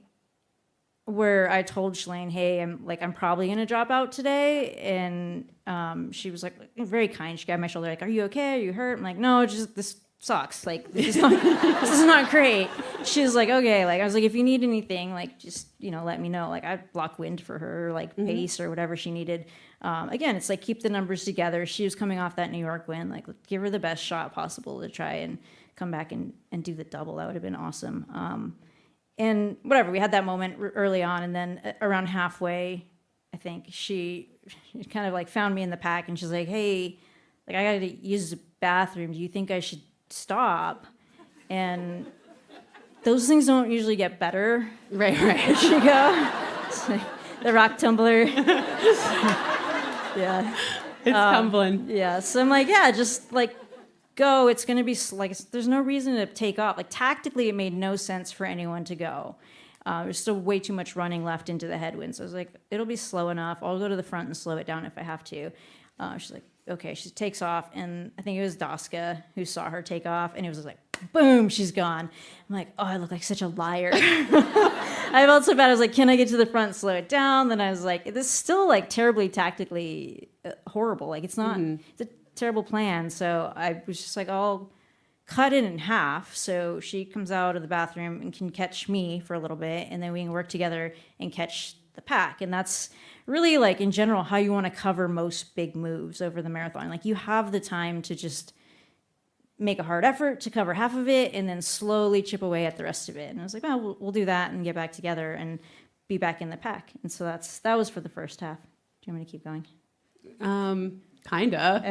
where I told Shalane, hey, I'm probably going to drop out today. And she was like very kind. She grabbed my shoulder, like, are you okay? Are you hurt? I'm like, no, just this sucks. Like, this is not great. She was like, okay. Like, I was like, if you need anything, like, just, let me know. Like, I block wind for her, like pace or whatever she needed. Again, it's like, keep the numbers together. She was coming off that New York win. Like, give her the best shot possible to try and come back and do the double. That would have been awesome. And whatever, we had that moment early on. And then around halfway, I think she kind of like found me in the pack, and she's like, hey, like, I got to use the bathroom. Do you think I should stop? And those things don't usually get better. Right. There she go. It's like the rock tumbler. Yeah. It's tumbling. Yeah. So I'm like, yeah, just like go. It's going to be like, there's no reason to take off. Like tactically, it made no sense for anyone to go. There's still way too much running left into the headwind. So I was like, it'll be slow enough. I'll go to the front and slow it down if I have to. She's like, okay. She takes off, and I think it was Daska who saw her take off, and it was like, boom, she's gone. I'm like, oh, I look like such a liar. I felt so bad. I was like, can I get to the front, slow it down? Then I was like, this is still like terribly tactically horrible. Like, it's not, it's a terrible plan. So I was just like, I'll cut it in half. So she comes out of the bathroom and can catch me for a little bit, and then we can work together and catch the pack. And that's really, like, in general, how you want to cover most big moves over the marathon. Like, you have the time to just make a hard effort to cover half of it and then slowly chip away at the rest of it. And I was like, well, we'll do that and get back together and be back in the pack. And so that was for the first half. Do you want me to keep going? Kinda.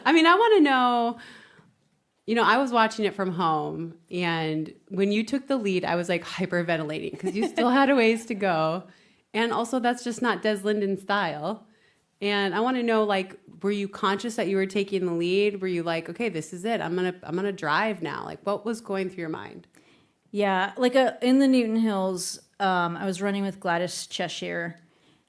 I mean, I want to know, I was watching it from home, and when you took the lead, I was like hyperventilating because you still had a ways to go. And also, that's just not Des Linden's style. And I want to know, like, were you conscious that you were taking the lead? Were you like, okay, this is it. I'm gonna drive now. Like, what was going through your mind? Yeah, like in the Newton Hills, I was running with Gladys Cheshire,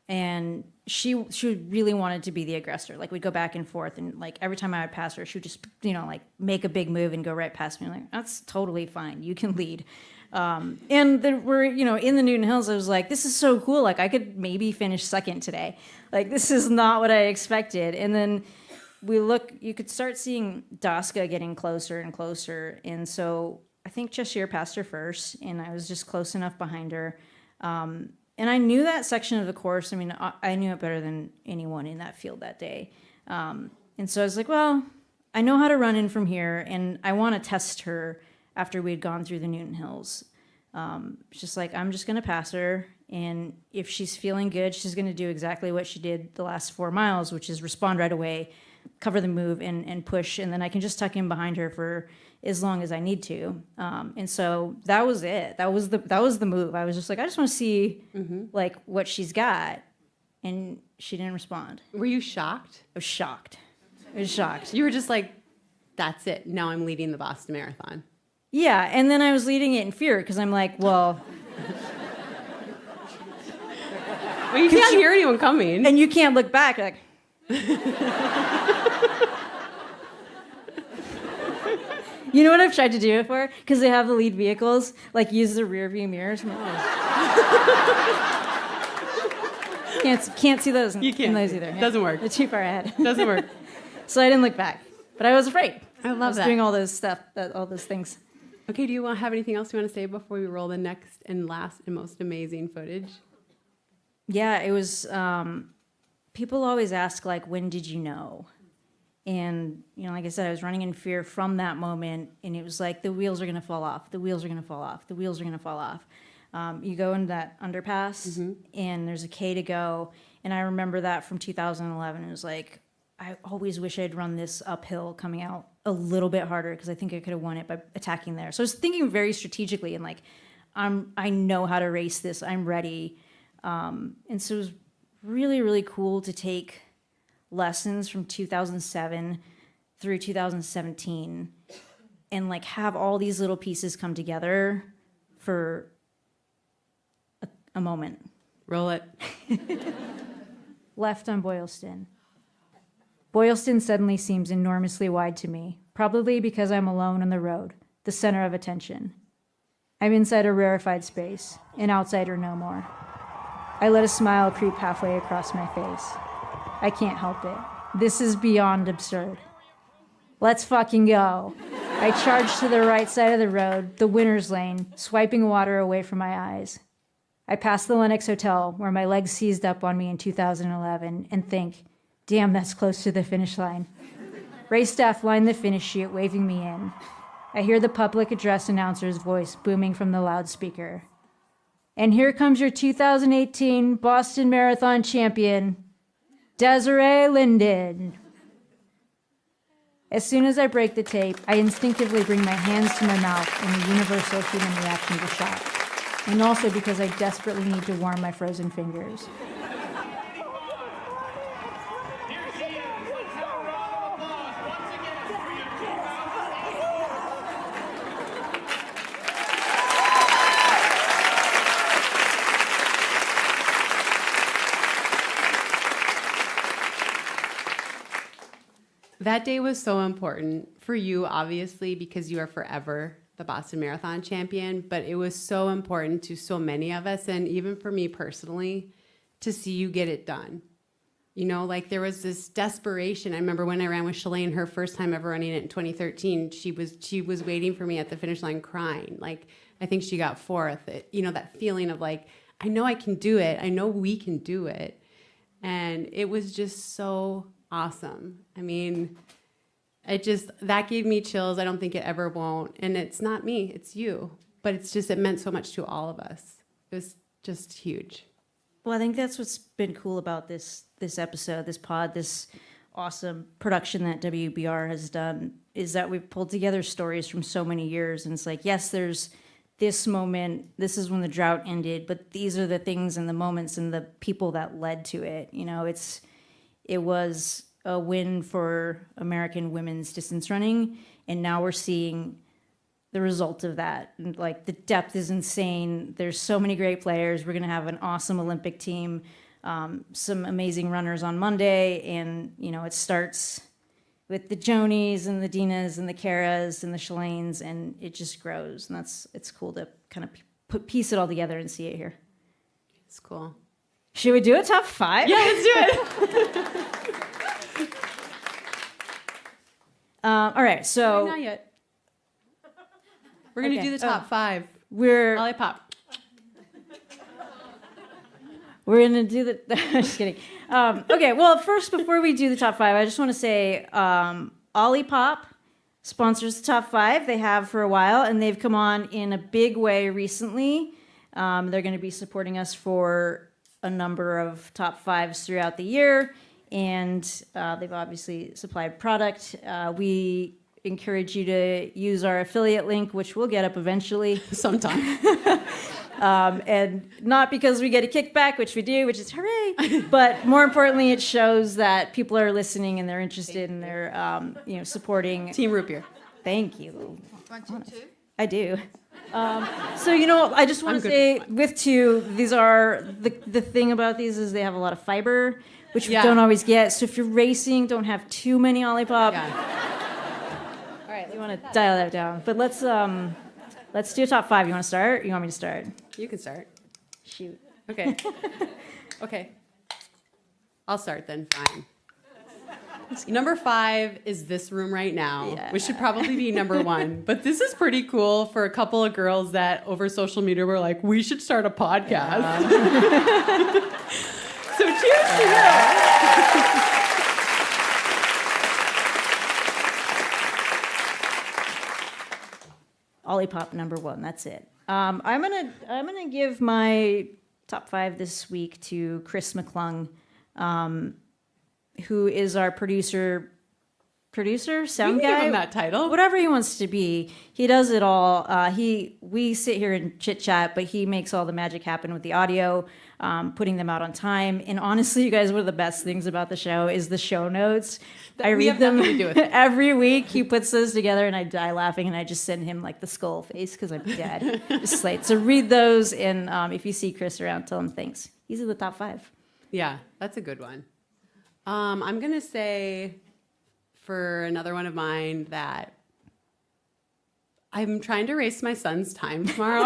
and she really wanted to be the aggressor. Like, we'd go back and forth, and like every time I would pass her, she would just like make a big move and go right past me. I'm like, that's totally fine. You can lead. And then we're, in the Newton Hills, I was like, this is so cool. Like, I could maybe finish second today. Like, this is not what I expected. And then you could start seeing Daska getting closer and closer. And so I think Cheshire passed her first, and I was just close enough behind her. And I knew that section of the course. I mean, I knew it better than anyone in that field that day. And so I was like, well, I know how to run in from here, and I want to test her after we had gone through the Newton Hills. It's just like, I'm just going to pass her, and if she's feeling good, she's going to do exactly what she did the last 4 miles, which is respond right away, cover the move, and push, and then I can just tuck in behind her for as long as I need to. And so that was it. That was the move. I was just like, I just want to see like what she's got, and she didn't respond. Were you shocked? I was shocked. You were just like, that's it. Now I'm leading the Boston Marathon. Yeah, and then I was leading it in fear because I'm like, well, you can't hear anyone coming. And you can't look back. Like, you know what I've tried to do it for? Because they have the lead vehicles, like, use the rear view mirrors. Can't see those. You can't. In those either. Yeah. Doesn't work. They're too far ahead. Doesn't work. So I didn't look back, but I was afraid. I I was that. doing all those things. Okay, do you have anything else you want to say before we roll the next and last and most amazing footage? Yeah, it was, people always ask, like, when did you know? And, like I said, I was running in fear from that moment, and it was like, the wheels are going to fall off. The wheels are going to fall off. The wheels are going to fall off. You go into that underpass, and there's a K to go, and I remember that from 2011. It was like, I always wish I'd run this uphill coming out a little bit harder, because I think I could have won it by attacking there. So I was thinking very strategically, and like, I know how to race this. I'm ready. And so it was really, really cool to take lessons from 2007 through 2017 and like have all these little pieces come together for a moment. Roll it. Left on Boylston. Boylston suddenly seems enormously wide to me, probably because I'm alone on the road, the center of attention. I'm inside a rarefied space, an outsider no more. I let a smile creep halfway across my face. I can't help it. This is beyond absurd. Let's fucking go. I charge to the right side of the road, the winner's lane, swiping water away from my eyes. I pass the Lenox Hotel, where my legs seized up on me in 2011, and think, damn, that's close to the finish line. Race staff line the finish chute, waving me in. I hear the public address announcer's voice booming from the loudspeaker. And here comes your 2018 Boston Marathon champion, Desiree Linden. As soon as I break the tape, I instinctively bring my hands to my mouth in the universal human reaction to shock, and also because I desperately need to warm my frozen fingers. That day was so important for you, obviously, because you are forever the Boston Marathon champion, but it was so important to so many of us, and even for me personally, to see you get it done. Like there was this desperation. I remember when I ran with Shalane, her first time ever running it in 2013, she was waiting for me at the finish line crying. Like, I think she got fourth. That feeling of like, I know I can do it. I know we can do it. And it was just so awesome. I mean, that gave me chills. I don't think it ever won't. And it's not me, it's you. But it meant so much to all of us. It was just huge. Well, I think that's what's been cool about this episode, this pod, this awesome production that WBR has done, is that we've pulled together stories from so many years. And it's like, yes, there's this moment, this is when the drought ended, but these are the things and the moments and the people that led to it. It was a win for American women's distance running, and now we're seeing the result of that. And like, the depth is insane. There's so many great players. We're gonna have an awesome Olympic team, some amazing runners on Monday, and it starts with the Jonies and the Dinas and the Karas and the Shalanes, and it just grows. And it's cool to kind of piece it all together and see it here. It's cool. Should we do a top 5? Yeah, let's do it. All right, so Not yet. We're going to do the top 5. we're Lollipop. gonna do the. Just kidding. Okay, well, first, before we do the top 5, I just want to say Olipop sponsors the top 5. They have for a while, and they've come on in a big way recently. They're going to be supporting us for a number of top 5s throughout the year, and they've obviously supplied product. We encourage you to use our affiliate link, which we'll get up eventually. Sometime. And not because we get a kickback, which we do, which is hooray, but more importantly, it shows that people are listening and they're interested and they're, supporting. Team Root Beer. Thank you. Want you to? I do. So, I just want I'm to good say with with 2, these are, the thing about these is they have a lot of fiber, which we Yeah. don't always get. So if you're racing, don't have too many Olipop. Yeah. All right, you want to dial that down. But let's do a top 5. You want to start? You want me to start? You can start. Shoot. Okay. Okay. I'll start then. Fine. Number 5 is this room right now, Yeah. which should probably be number 1. But this is pretty cool for a couple of girls that over social media were like, we should start a podcast. So cheers to you. Olipop number 1. That's it. I'm gonna give my top 5 this week to Chris McClung, who is our producer, sound We guy. give him that title. Whatever he wants to be, he does it all. We sit here and chit chat, but he makes all the magic happen with the audio, putting them out on time. And honestly, you guys, one of the best things about the show is the show notes. I we read have them nothing to do with it. every week. He puts those together, and I die laughing, and I just send him like the skull face because I'm dead. Just like, so read those, and if you see Chris around, tell him thanks. He's in the top 5. Yeah, that's a good one. I'm going to say for another one of mine that I'm trying to race my son's time tomorrow.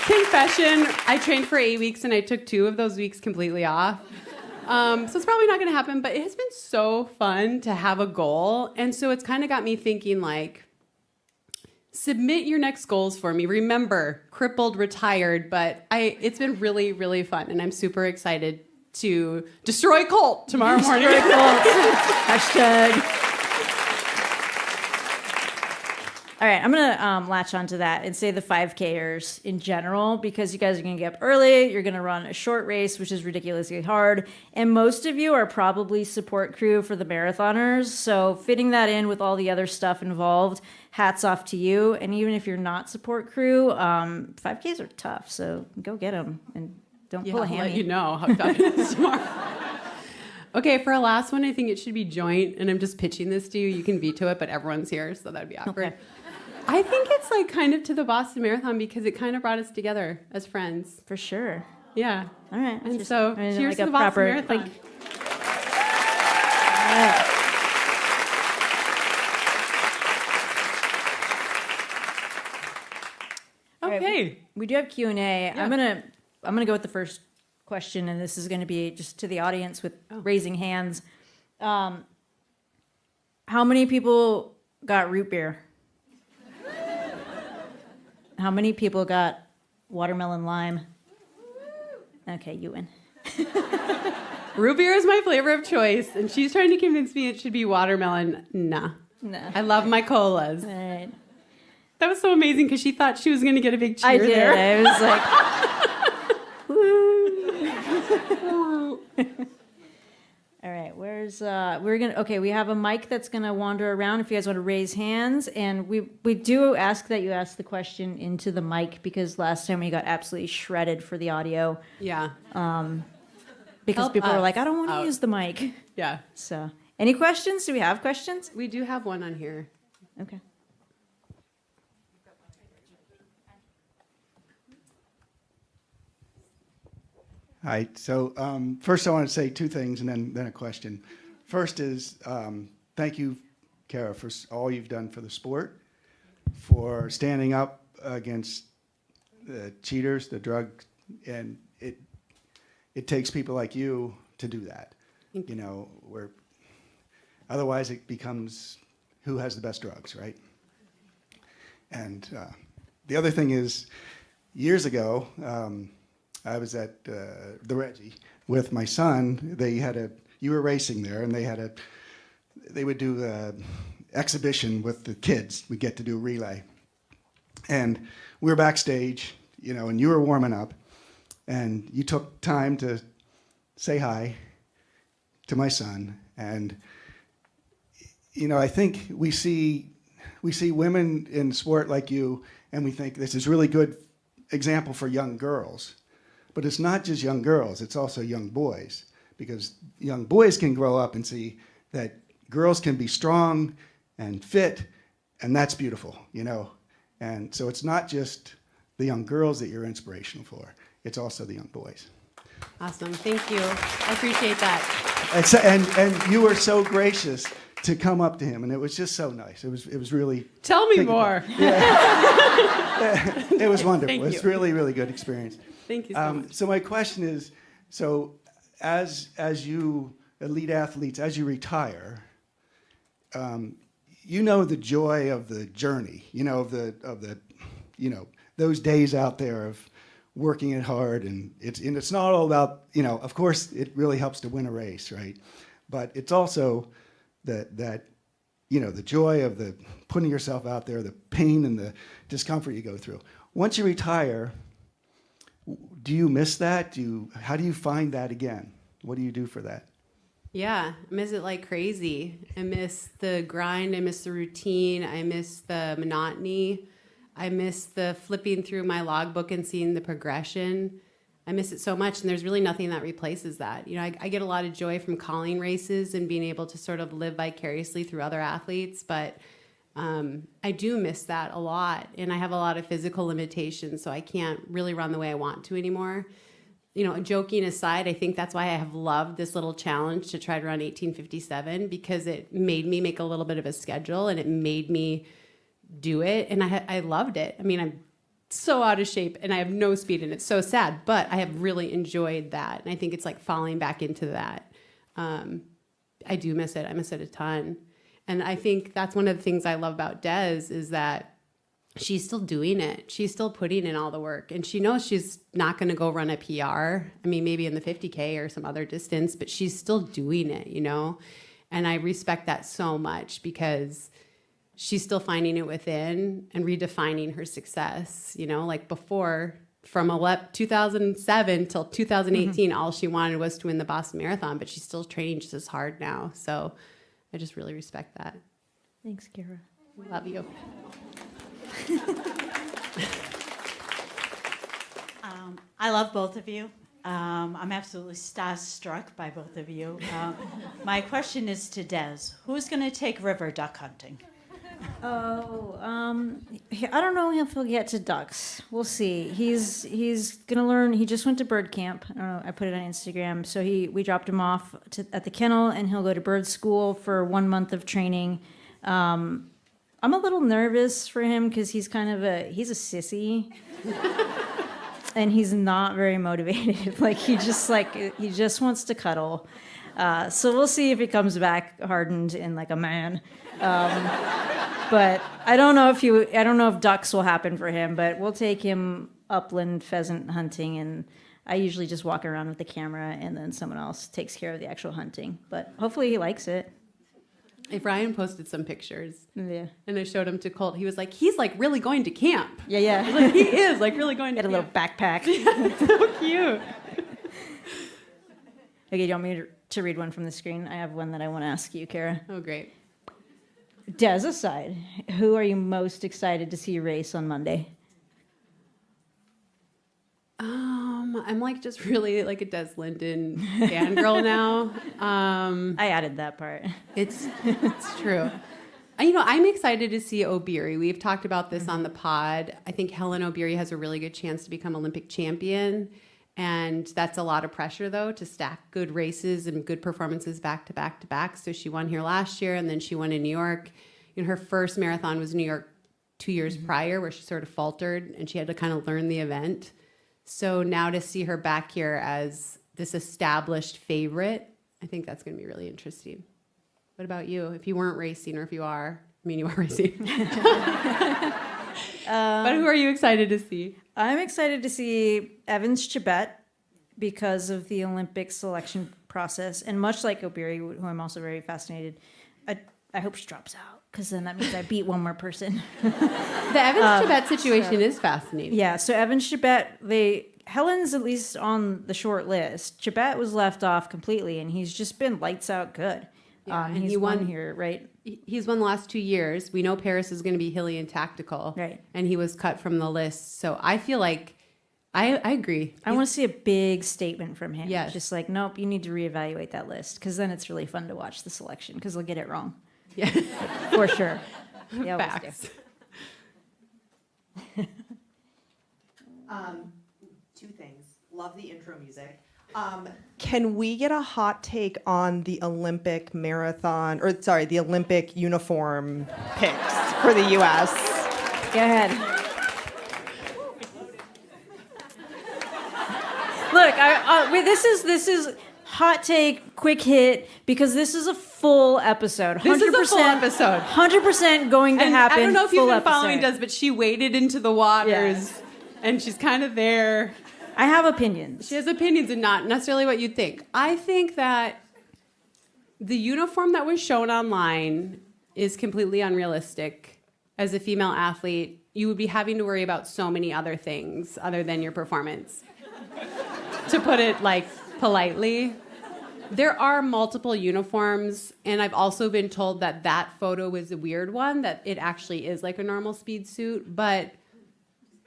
Confession, I trained for 8 weeks and I took 2 of those weeks completely off. So it's probably not going to happen, but it has been so fun to have a goal. And so it's kind of got me thinking like, submit your next goals for me. Remember, crippled, retired, but it's been really, really fun. And I'm super excited to destroy Colt tomorrow morning. Hashtag. All right, I'm gonna latch onto that and say the 5Kers in general, because you guys are gonna get up early. You're gonna run a short race, which is ridiculously hard, and most of you are probably support crew for the marathoners. So fitting that in with all the other stuff involved, hats off to you. And even if you're not support crew, 5Ks are tough. So go get them and don't pull a I'll hammy. let you know how tough it is tomorrow. Okay, for our last one, I think it should be joint, and I'm just pitching this to you. You can veto it, but everyone's here, so that'd be awkward. Okay. I think it's like kind of to the Boston Marathon because it kind of brought us together as friends. For sure. Yeah. All right. And so, I mean, cheers like to a the Boston proper, Marathon. like- Okay. We do have Q&A. I'm gonna I'm going to go with the first question, and this is going to be just to the audience with raising hands. How many people got root beer? How many people got watermelon lime? Okay, you win. Root beer is my flavor of choice, and she's trying to convince me it should be watermelon. Nah. No. I love my colas. All right. That was so amazing because she thought she was going to get a big cheer I did. there. I was like, all right, we have a mic that's gonna wander around if you guys want to raise hands, and we do ask that you ask the question into the mic because last time we got absolutely shredded for the audio Yeah. because Help people were us like, I don't want to out. use the mic. Yeah. So, any questions? Do we have questions? We do have one on here. Okay. Hi. So first, I want to say two things, and then a question. First is thank you, Kara, for all you've done for the sport, for standing up against the cheaters, the drug, and it takes people like you to do that. You know, where otherwise it becomes who has the best drugs, right? And the other thing is, years ago. I was at the Reggie with my son. You were racing there, and they would do an exhibition with the kids. We get to do a relay, and we were backstage, and you were warming up, and you took time to say hi to my son, and I think we see women in sport like you, and we think this is really good example for young girls. But it's not just young girls, it's also young boys, because young boys can grow up and see that girls can be strong and fit, and that's beautiful, And so it's not just the young girls that you're inspirational for, it's also the young boys. Awesome. Thank you. I appreciate that. And you were so gracious to come up to him, and it was just so nice. It was really... Tell me more. It was wonderful. Thank It's you. really, really good experience. Thank you so much. So my question is, as you elite athletes, as you retire, the joy of the journey, those days out there of working it hard, and it's not all about, of course it really helps to win a race, right? But it's also that the joy of the putting yourself out there, the pain and the discomfort you go through. Once you retire, do you miss that? How do you find that again? What do you do for that? Yeah, I miss it like crazy. I miss the grind. I miss the routine. I miss the monotony. I miss the flipping through my logbook and seeing the progression. I miss it so much, and there's really nothing that replaces that. I get a lot of joy from calling races and being able to sort of live vicariously through other athletes, but I do miss that a lot, and I have a lot of physical limitations, so I can't really run the way I want to anymore. Joking aside, I think that's why I have loved this little challenge to try to run 1857, because it made me make a little bit of a schedule, and it made me do it, and I loved it. I mean, I'm so out of shape, and I have no speed, and it's so sad, but I have really enjoyed that, and I think it's like falling back into that. I do miss it. I miss it a ton. And I think that's one of the things I love about Des is that she's still doing it. She's still putting in all the work, and she knows she's not going to go run a PR. I mean, maybe in the 50K or some other distance, but she's still doing it, And I respect that so much because she's still finding it within and redefining her success, like before from 2007 till 2018, all she wanted was to win the Boston Marathon, but she's still training just as hard now. So I just really respect that. Thanks, Kara. Love you. I love both of you. I'm absolutely starstruck by both of you. My question is to Des. Who's going to take River duck hunting? I don't know if he'll get to ducks. We'll see. He's gonna learn. He just went to bird camp. I don't know. I put it on Instagram. So we dropped him off at the kennel, and he'll go to bird school for 1 month of training. I'm a little nervous for him because he's a sissy. and he's not very motivated. he just wants to cuddle. So we'll see if he comes back hardened and like a man. But I don't know if ducks will happen for him, but we'll take him upland pheasant hunting, and I usually just walk around with the camera and then someone else takes care of the actual hunting. But hopefully he likes it. If Ryan posted some pictures, Yeah. and I showed him to Colt, he was like, he's like really going to camp. Yeah. Like, he is like really going to Get a little camp. backpack. So cute. Okay, do you want me to read one from the screen? I have one that I want to ask you, Kara. Oh, great. Des aside, who are you most excited to see race on Monday? I'm like just really like a Des Linden fangirl now. I added that part. It's true. I'm excited to see O'Beary. We've talked about this on the pod. I think Helen O'Beary has a really good chance to become Olympic champion. And that's a lot of pressure, though, to stack good races and good performances back to back to back. So she won here last year, and then she won in New York. Her first marathon was New York 2 years prior, where she sort of faltered, and she had to kind of learn the event. So now to see her back here as this established favorite, I think that's going to be really interesting. What about you? If you weren't racing, or if you are, you are racing. But who are you excited to see? I'm excited to see Evans Chibet because of the Olympic selection process. And much like O'Beary, who I'm also very fascinated, I hope she drops out, because then that means I beat one more person. The Evans Chibet situation is fascinating. Yeah, so Evans Chibet, Helen's at least on the short list. Chibet was left off completely, and he's just been lights out good. Yeah, and he's he won won here, right? He's won the last 2 years. We know Paris is going to be hilly and tactical. Right. And he was cut from the list. So I feel like I agree. I want to see a big statement from him. Yes. Just like, nope, you need to reevaluate that list, because then it's really fun to watch the selection, because they'll get it wrong. Yeah. For sure. They always do. Facts. Two things. Love the intro music. Can we get a hot take on the Olympic the Olympic uniform picks for the U.S.? Go ahead. Look, wait, this is hot take, quick hit, because this is a full episode. 100%, This is a full episode. 100% going to And happen. I don't know if you've full been episode. following Des, but she waded into the waters, and she's kind of there. I have opinions. She has opinions and not necessarily what you'd think. I think that the uniform that was shown online is completely unrealistic. As a female athlete, you would be having to worry about so many other things other than your performance. To put it politely, there are multiple uniforms, and I've also been told that photo was a weird one, that it actually is like a normal speed suit, but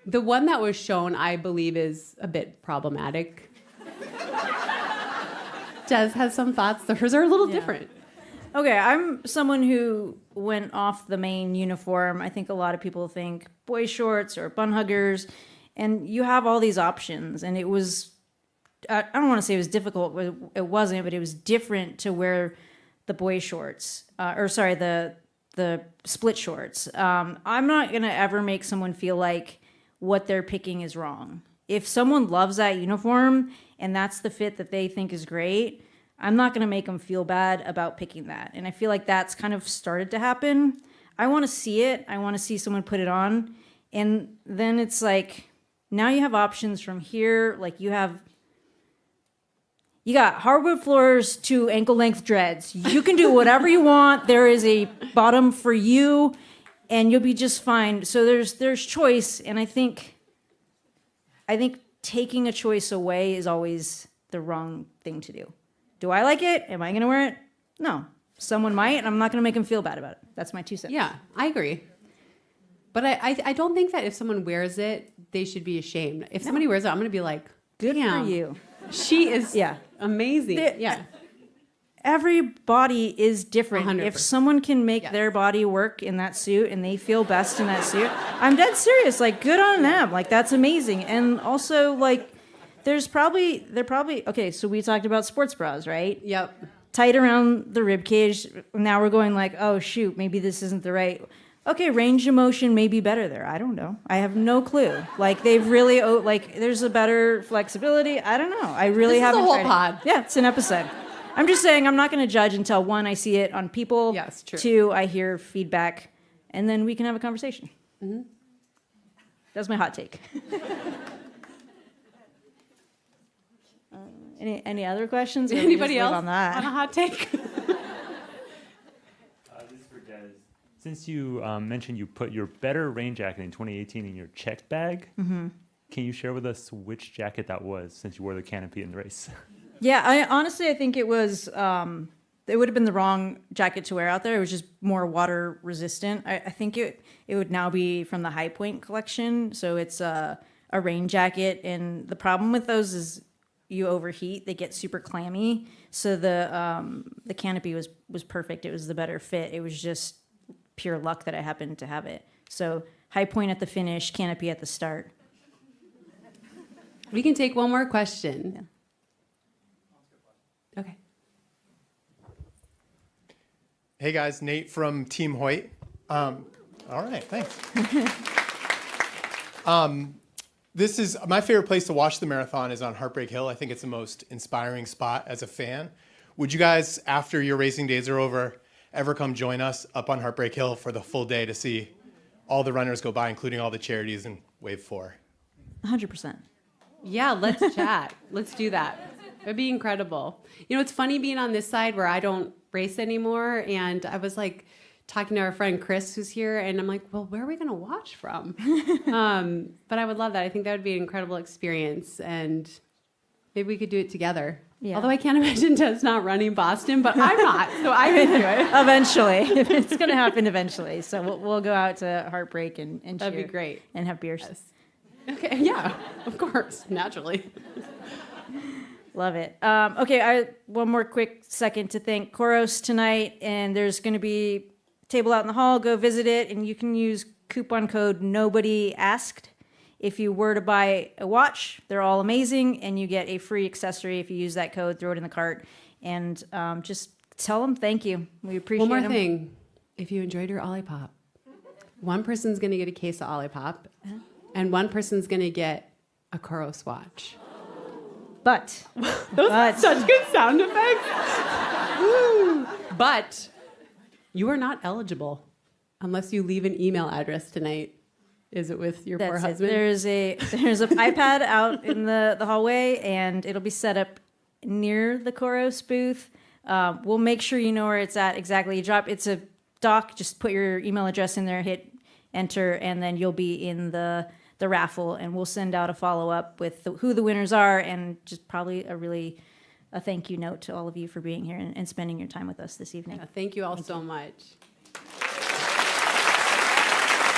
the one that was shown, I believe, is a bit problematic. Des has some thoughts. Hers are a little different. Okay, I'm someone who went off the main uniform. I think a lot of people think boy shorts or bun huggers, and you have all these options. And it was, I don't want to say it was difficult, it wasn't, but it was different to wear the boy shorts, the split shorts. I'm not going to ever make someone feel like what they're picking is wrong. If someone loves that uniform and that's the fit that they think is great, I'm not going to make them feel bad about picking that. And I feel like that's kind of started to happen. I want to see it. I want to see someone put it on. And then it's like, now you have options from here. Like you got hardwood floors to ankle length dreads. You can do whatever you want. There is a bottom for you, and you'll be just fine. So there's choice, and I think taking a choice away is always the wrong thing to do. Do I like it? Am I going to wear it? No. Someone might, and I'm not going to make them feel bad about it. That's my 2 cents. Yeah, I agree. But I don't think that if someone wears it, they should be ashamed. If somebody wears it, I'm going to be like, Good damn, for you. She is amazing. Yeah. Every body is different. 100%. If someone can make their body work in that suit and they feel best in that suit, I'm dead serious. Like, good on them. Like, that's amazing. And also, like, they're probably okay. So we talked about sports bras, right? Yep. Tight around the rib cage. Now we're going like, oh shoot, maybe this isn't the right. Okay, range of motion may be better there. I don't know. I have no clue. Like they've really like there's a better flexibility. I don't know. I really This is a haven't whole tried it. pod. Yeah, it's an episode. I'm just saying I'm not going to judge until one, I see it on people. Yes, true. Two, I hear feedback, and then we can have a conversation. Mm-hmm. That's my hot take. Any other questions? Or we Anybody just leave else on that? on a hot take? This is for Des. Since you mentioned you put your better rain jacket in 2018 in your checked bag, can you share with us which jacket that was since you wore the canopy in the race? Yeah, I think it was. It would have been the wrong jacket to wear out there. It was just more water resistant. I think it would now be from the High Point collection. So it's a rain jacket, and the problem with those is you overheat, they get super clammy. So the canopy was perfect. It was the better fit. It was just pure luck that I happened to have it. So High Point at the finish, canopy at the start. We can take one more question. Yeah. Okay. Hey guys, Nate from Team Hoyt. All right, thanks. This is my favorite place to watch the marathon is on Heartbreak Hill. I think it's the most inspiring spot as a fan. Would you guys, after your racing days are over, ever come join us up on Heartbreak Hill for the full day to see all the runners go by, including all the charities in Wave 4? 100%. Yeah, let's chat. Let's do that. It'd be incredible. You know, it's funny being on this side where I don't race anymore. And I was like talking to our friend Chris, who's here, and I'm like, well, where are we going to watch from? But I would love that. I think that would be an incredible experience. And maybe we could do it together. Yeah. Although I can't imagine Des not running Boston, but I'm not, so I can do it. Eventually. It's going to happen eventually. So we'll go out to Heartbreak and That'd be cheer great. and have beers. Yes. Okay, yeah, of course, naturally. Love it. Okay, one more quick second to thank Koros tonight, and there's going to be a table out in the hall. Go visit it, and you can use coupon code Nobody Asked. If you were to buy a watch, they're all amazing, and you get a free accessory if you use that code. Throw it in the cart, and just tell them thank you. We appreciate One more them. thing, if you enjoyed your Olipop, one person's going to get a case of Olipop, and one person's going to get a Koros watch. But Such good sound effects. But you are not eligible unless you leave an email address tonight. Is it with your poor that's it. husband? There's an iPad out in the hallway, and it'll be set up near the Koros booth. We'll make sure you know where it's at exactly. It's a doc. Just put your email address in there, hit enter, and then you'll be in the raffle, and we'll send out a follow-up with who the winners are, and just probably a thank you note to all of you for being here and spending your time with us this evening. Yeah, thank you all so much.